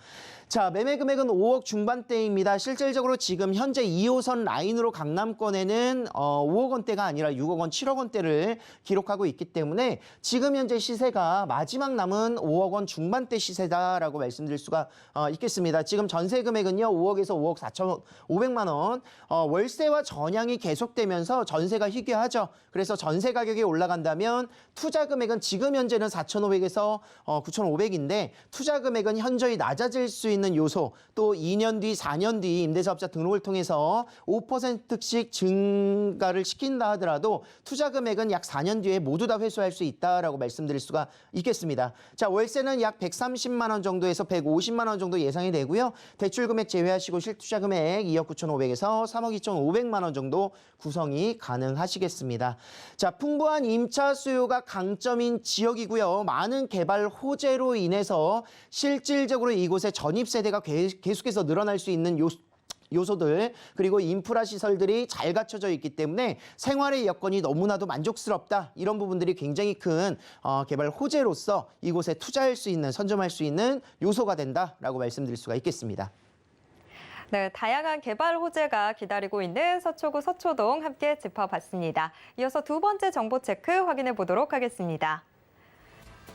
자, 매매 금액은 5억 중반대입니다. 실질적으로 지금 현재 2호선 라인으로 강남권에는 5억 원대가 아니라 6억 원, 7억 원대를 기록하고 있기 때문에 지금 현재 시세가 마지막 남은 5억 원 중반대 시세다라고 말씀드릴 수가 있겠습니다. 지금 전세 금액은요 5억에서 5억 4,500만 원. 월세와 전향이 계속되면서 전세가 희귀하죠. 그래서 전세 가격이 올라간다면 투자 금액은 지금 현재는 4,500에서 9,500인데 투자 금액은 현저히 낮아질 수 있는 요소, 또 2년 뒤, 4년 뒤 임대사업자 등록을 통해서 5%씩 증가를 시킨다 하더라도 투자 금액은 약 4년 뒤에 모두 다 회수할 수 있다라고 말씀드릴 수가 있겠습니다. 자, 월세는 약 130만 원 정도에서 150만 원 정도 예상이 되고요. 대출 금액 제외하시고 실투자 금액 2억 9,500에서 3억 2,500만 원 정도 구성이 가능하시겠습니다. 자, 풍부한 임차 수요가 강점인 지역이고요. 많은 개발 호재로 인해서 실질적으로 이곳에 전입 세대가 계속해서 늘어날 수 있는 요소들 그리고 인프라 시설들이 잘 갖춰져 있기 때문에 생활의 여건이 너무나도 만족스럽다. 이런 부분들이 굉장히 큰 개발 호재로서 이곳에 투자할 수 있는, 선점할 수 있는 요소가 된다라고 말씀드릴 수가 있겠습니다. 네, 다양한 개발 호재가 기다리고 있는 서초구 서초동 함께 짚어봤습니다. 이어서 두 번째 정보 체크 확인해 보도록 하겠습니다.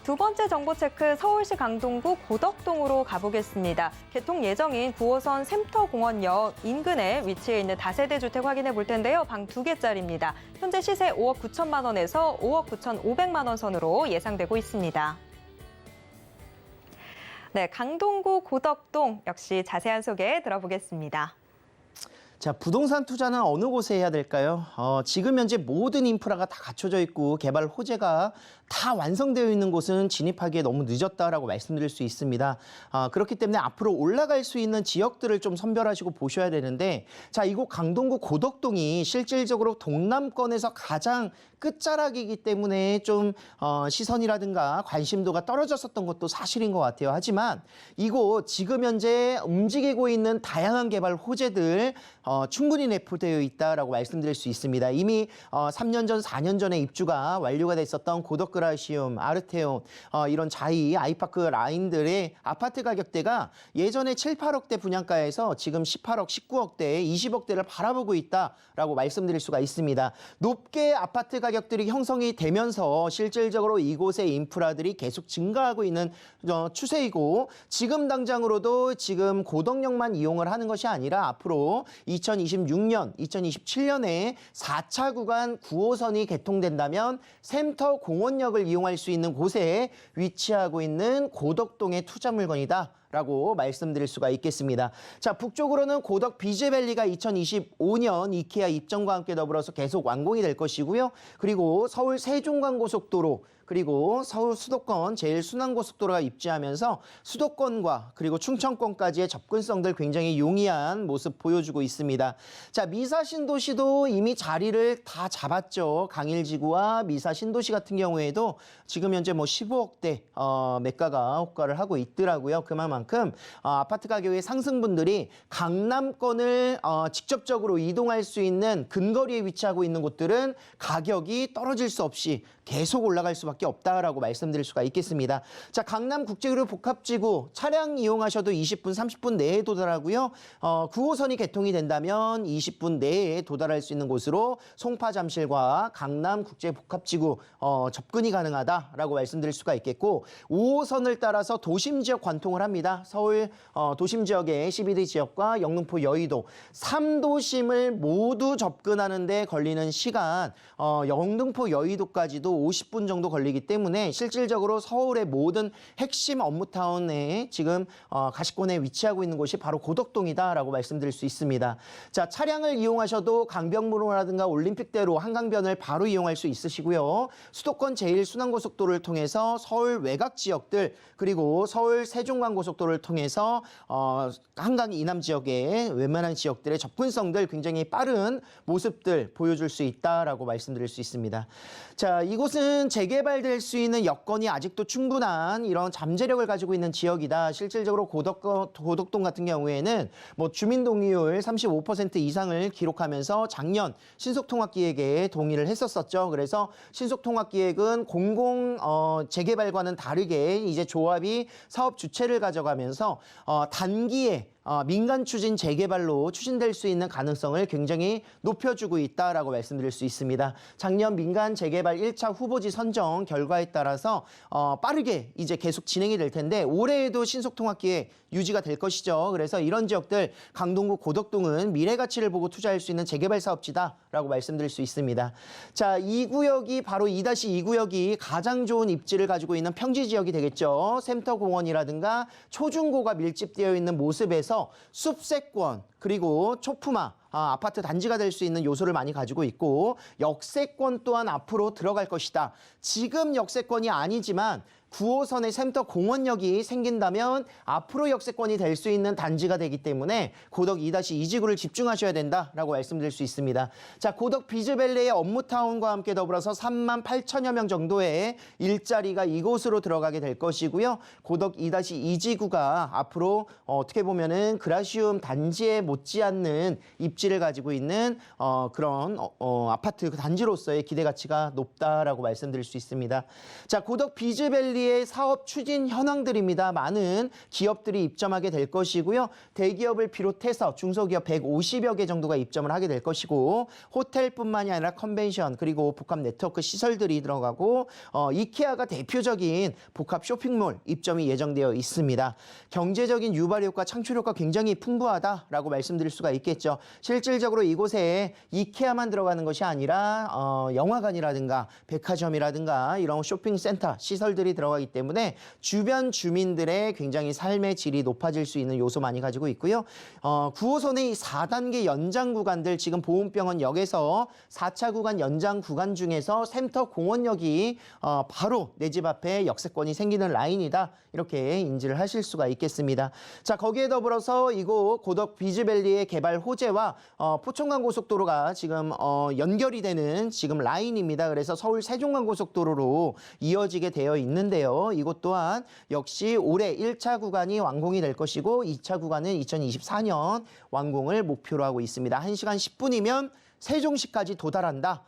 두 번째 정보 체크 서울시 강동구 고덕동으로 가보겠습니다. 개통 예정인 9호선 샘터공원역 인근에 위치해 있는 다세대 주택 확인해 볼 텐데요. 방 2개짜리입니다. 현재 시세 5억 9천만 원에서 5억 9,500만 원 선으로 예상되고 있습니다. 네, 강동구 고덕동 역시 자세한 소개 들어보겠습니다. 자, 부동산 투자는 어느 곳에 해야 될까요? 지금 현재 모든 인프라가 다 갖춰져 있고 개발 호재가 다 완성되어 있는 곳은 진입하기에 너무 늦었다라고 말씀드릴 수 있습니다. 그렇기 때문에 앞으로 올라갈 수 있는 지역들을 좀 선별하시고 보셔야 되는데, 자, 이곳 강동구 고덕동이 실질적으로 동남권에서 가장 끝자락이기 때문에 좀 시선이라든가 관심도가 떨어졌었던 것도 사실인 것 같아요. 하지만 이곳 지금 현재 움직이고 있는 다양한 개발 호재들 충분히 내포되어 있다라고 말씀드릴 수 있습니다. 이미 3년 전, 4년 전에 입주가 완료가 됐었던 고덕그라시움, 아르테온 이런 자이, 아이파크 라인들의 아파트 가격대가 예전에 7, 8억대 분양가에서 지금 18억, 19억대, 20억대를 바라보고 있다라고 말씀드릴 수가 있습니다. 높게 아파트 가격들이 형성이 되면서 실질적으로 이곳의 인프라들이 계속 증가하고 있는 추세이고, 지금 당장으로도 지금 고덕역만 이용을 하는 것이 아니라 앞으로 2026년, 2027년에 4차 구간 9호선이 개통된다면 샘터 공원역을 이용할 수 있는 곳에 위치하고 있는 고덕동의 투자 물건이다 라고 말씀드릴 수가 있겠습니다. 자, 북쪽으로는 고덕 비즈밸리가 2025년 이케아 입점과 함께 더불어서 계속 완공이 될 것이고요. 그리고 서울 세종간고속도로, 그리고 서울 수도권 제일순환고속도로가 입지하면서 수도권과 그리고 충청권까지의 접근성들 굉장히 용이한 모습 보여주고 있습니다. 자, 미사신도시도 이미 자리를 다 잡았죠. 강일지구와 미사신도시 같은 경우에도 지금 현재 15억대 매가가 호가를 하고 있더라고요. 그만큼 아파트 가격의 상승분들이 강남권을 직접적으로 이동할 수 있는 근거리에 위치하고 있는 곳들은 가격이 떨어질 수 없이 계속 올라갈 수밖에 없다라고 말씀드릴 수가 있겠습니다. 자, 강남국제그룹 복합지구 차량 이용하셔도 20분, 30분 내에 도달하고요. 9호선이 개통이 된다면 20분 내에 도달할 수 있는 곳으로 송파잠실과 강남국제복합지구 접근이 가능하다라고 말씀드릴 수가 있겠고, 5호선을 따라서 도심지역 관통을 합니다. 서울 도심지역의 CBD 지역과 영등포 여의도 3도심을 모두 접근하는 데 걸리는 시간, 영등포 여의도까지도 50분 정도 걸리기 때문에 실질적으로 서울의 모든 핵심 업무타운에 지금 가시권에 위치하고 있는 곳이 바로 고덕동이다라고 말씀드릴 수 있습니다. 자, 차량을 이용하셔도 강변북로라든가 올림픽대로 한강변을 바로 이용할 수 있으시고요. 수도권 제1순환고속도로를 통해서 서울 외곽 지역들, 그리고 서울 세종간고속도로를 통해서 한강 이남 지역의 웬만한 지역들의 접근성들 굉장히 빠른 모습들 보여줄 수 있다라고 말씀드릴 수 있습니다. 자, 이곳은 재개발될 수 있는 여건이 아직도 충분한 이런 잠재력을 가지고 있는 지역이다. 실질적으로 고덕동 같은 경우에는 주민 동의율 35% 이상을 기록하면서 작년 신속통합기획에 동의를 했었었죠. 그래서 신속통합기획은 공공 재개발과는 다르게 이제 조합이 사업 주체를 가져가면서 단기에 민간 추진 재개발로 추진될 수 있는 가능성을 굉장히 높여주고 있다라고 말씀드릴 수 있습니다. 작년 민간 재개발 1차 후보지 선정 결과에 따라서 빠르게 이제 계속 진행이 될 텐데 올해에도 신속통합기획 유지가 될 것이죠. 그래서 이런 지역들 강동구 고덕동은 미래 가치를 보고 투자할 수 있는 재개발 사업지다라고 말씀드릴 수 있습니다. 자, 이 구역이 바로 2-2구역이 가장 좋은 입지를 가지고 있는 평지 지역이 되겠죠. 샘터공원이라든가 초중고가 밀집되어 있는 모습에서 숲세권, 그리고 초품화, 아파트 단지가 될 수 있는 요소를 많이 가지고 있고, 역세권 또한 앞으로 들어갈 것이다. 지금 역세권이 아니지만 9호선의 샘터 공원역이 생긴다면 앞으로 역세권이 될 수 있는 단지가 되기 때문에 고덕 2-2지구를 집중하셔야 된다라고 말씀드릴 수 있습니다. 자, 고덕 비즈밸리의 업무타운과 함께 더불어서 38,000여 명 정도의 일자리가 이곳으로 들어가게 될 것이고요. 고덕 2-2지구가 앞으로 어떻게 보면은 그라시움 단지에 못지않는 입지를 가지고 있는 그런 아파트 단지로서의 기대 가치가 높다라고 말씀드릴 수 있습니다. 자, 고덕 비즈밸리 사업 추진 현황들입니다. 많은 기업들이 입점하게 될 것이고요. 대기업을 비롯해서 중소기업 150여 개 정도가 입점을 하게 될 것이고, 호텔뿐만이 아니라 컨벤션, 그리고 복합 네트워크 시설들이 들어가고, 이케아가 대표적인 복합 쇼핑몰 입점이 예정되어 있습니다. 경제적인 유발 효과, 창출 효과 굉장히 풍부하다라고 말씀드릴 수가 있겠죠. 실질적으로 이곳에 이케아만 들어가는 것이 아니라 영화관이라든가 백화점이라든가 이런 쇼핑센터 시설들이 들어가 들어가기 때문에 주변 주민들의 굉장히 삶의 질이 높아질 수 있는 요소 많이 가지고 있고요. 9호선의 이 4단계 연장 구간들 지금 보은병원역에서 4차 구간 연장 구간 중에서 샘터 공원역이 바로 내 집 앞에 역세권이 생기는 라인이다. 이렇게 인지를 하실 수가 있겠습니다. 자, 거기에 더불어서 이곳 고덕 비즈밸리의 개발 호재와 포천간 고속도로가 지금 연결이 되는 지금 라인입니다. 그래서 서울 세종간 고속도로로 이어지게 되어 있는데요. 이곳 또한 역시 올해 1차 구간이 완공이 될 것이고 2차 구간은 2024년 완공을 목표로 하고 있습니다. 1시간 10분이면 세종시까지 도달한다.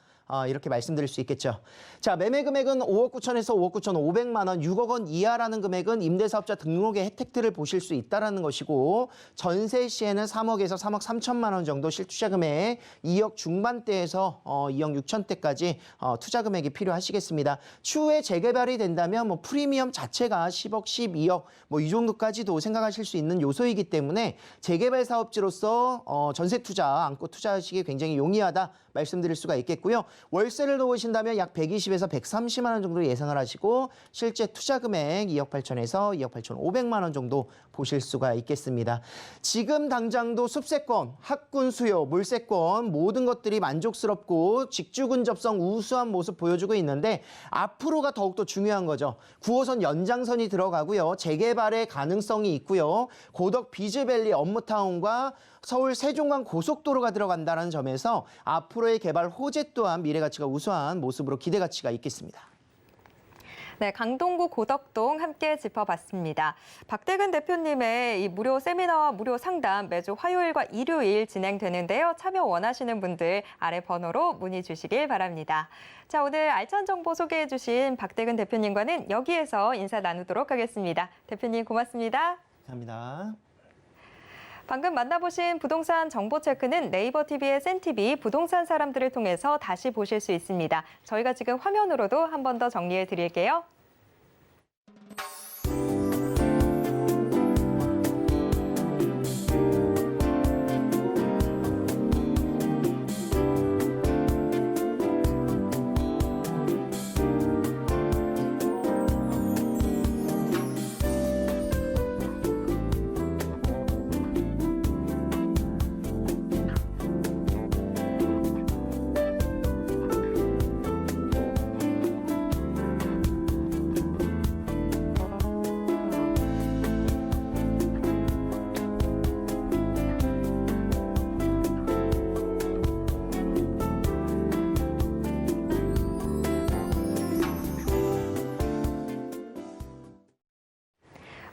이렇게 말씀드릴 수 있겠죠. 자, 매매 금액은 5억 9천에서 5억 9천 5백만 원, 6억 원 이하라는 금액은 임대사업자 등록의 혜택들을 보실 수 있다는 것이고 전세 시에는 3억에서 3억 3천만 원 정도 실투자 금액, 2억 중반대에서 2억 6천대까지 투자 금액이 필요하시겠습니다. 추후에 재개발이 된다면 뭐 프리미엄 자체가 10억, 12억 뭐 이 정도까지도 생각하실 수 있는 요소이기 때문에 재개발 사업지로서 전세 투자, 안고 투자하시기 굉장히 용이하다 말씀드릴 수가 있겠고요. 월세를 놓으신다면 약 120에서 130만 원 정도 예상을 하시고 실제 투자 금액 2억 8천에서 2억 8천 5백만 원 정도 보실 수가 있겠습니다. 지금 당장도 숲세권, 학군 수요, 물세권 모든 것들이 만족스럽고 직주 근접성 우수한 모습 보여주고 있는데 앞으로가 더욱더 중요한 거죠. 9호선 연장선이 들어가고요. 재개발의 가능성이 있고요. 고덕 비즈밸리 업무타운과 서울 세종간 고속도로가 들어간다는 점에서 앞으로의 개발 호재 또한 미래가치가 우수한 모습으로 기대가치가 있겠습니다. 네, 강동구 고덕동 함께 짚어봤습니다. 박대근 대표님의 이 무료 세미나와 무료 상담 매주 화요일과 일요일 진행되는데요. 참여 원하시는 분들 아래 번호로 문의 주시길 바랍니다. 자, 오늘 알찬 정보 소개해 주신 박대근 대표님과는 여기에서 인사 나누도록 하겠습니다. 대표님 고맙습니다. 감사합니다. 방금 만나보신 부동산 정보 체크는 네이버 TV의 센TV 부동산 사람들을 통해서 다시 보실 수 있습니다. 저희가 지금 화면으로도 한 번 더 정리해 드릴게요.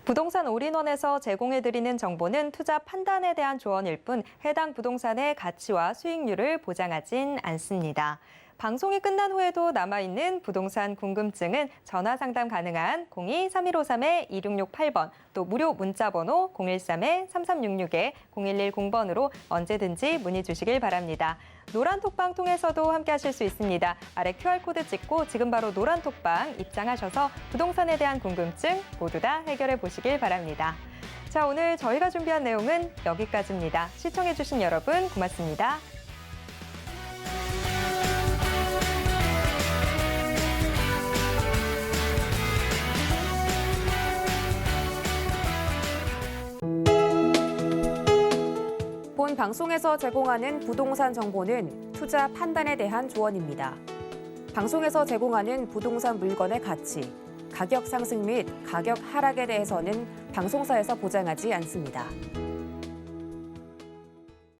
부동산 올인원에서 제공해드리는 정보는 투자 판단에 대한 조언일 뿐 해당 부동산의 가치와 수익률을 보장하진 않습니다. 방송이 끝난 후에도 남아있는 부동산 궁금증은 전화 상담 가능한 02-3153-2668번 또 무료 문자번호 013-3366-0110번으로 언제든지 문의 주시길 바랍니다. 노란톡방 통해서도 함께하실 수 있습니다. 아래 QR코드 찍고 지금 바로 노란톡방 입장하셔서 부동산에 대한 궁금증 모두 다 해결해 보시길 바랍니다. 자, 오늘 저희가 준비한 내용은 여기까지입니다. 시청해주신 여러분 고맙습니다. 본 방송에서 제공하는 부동산 정보는 투자 판단에 대한 조언입니다. 방송에서 제공하는 부동산 물건의 가치, 가격 상승 및 가격 하락에 대해서는 방송사에서 보장하지 않습니다.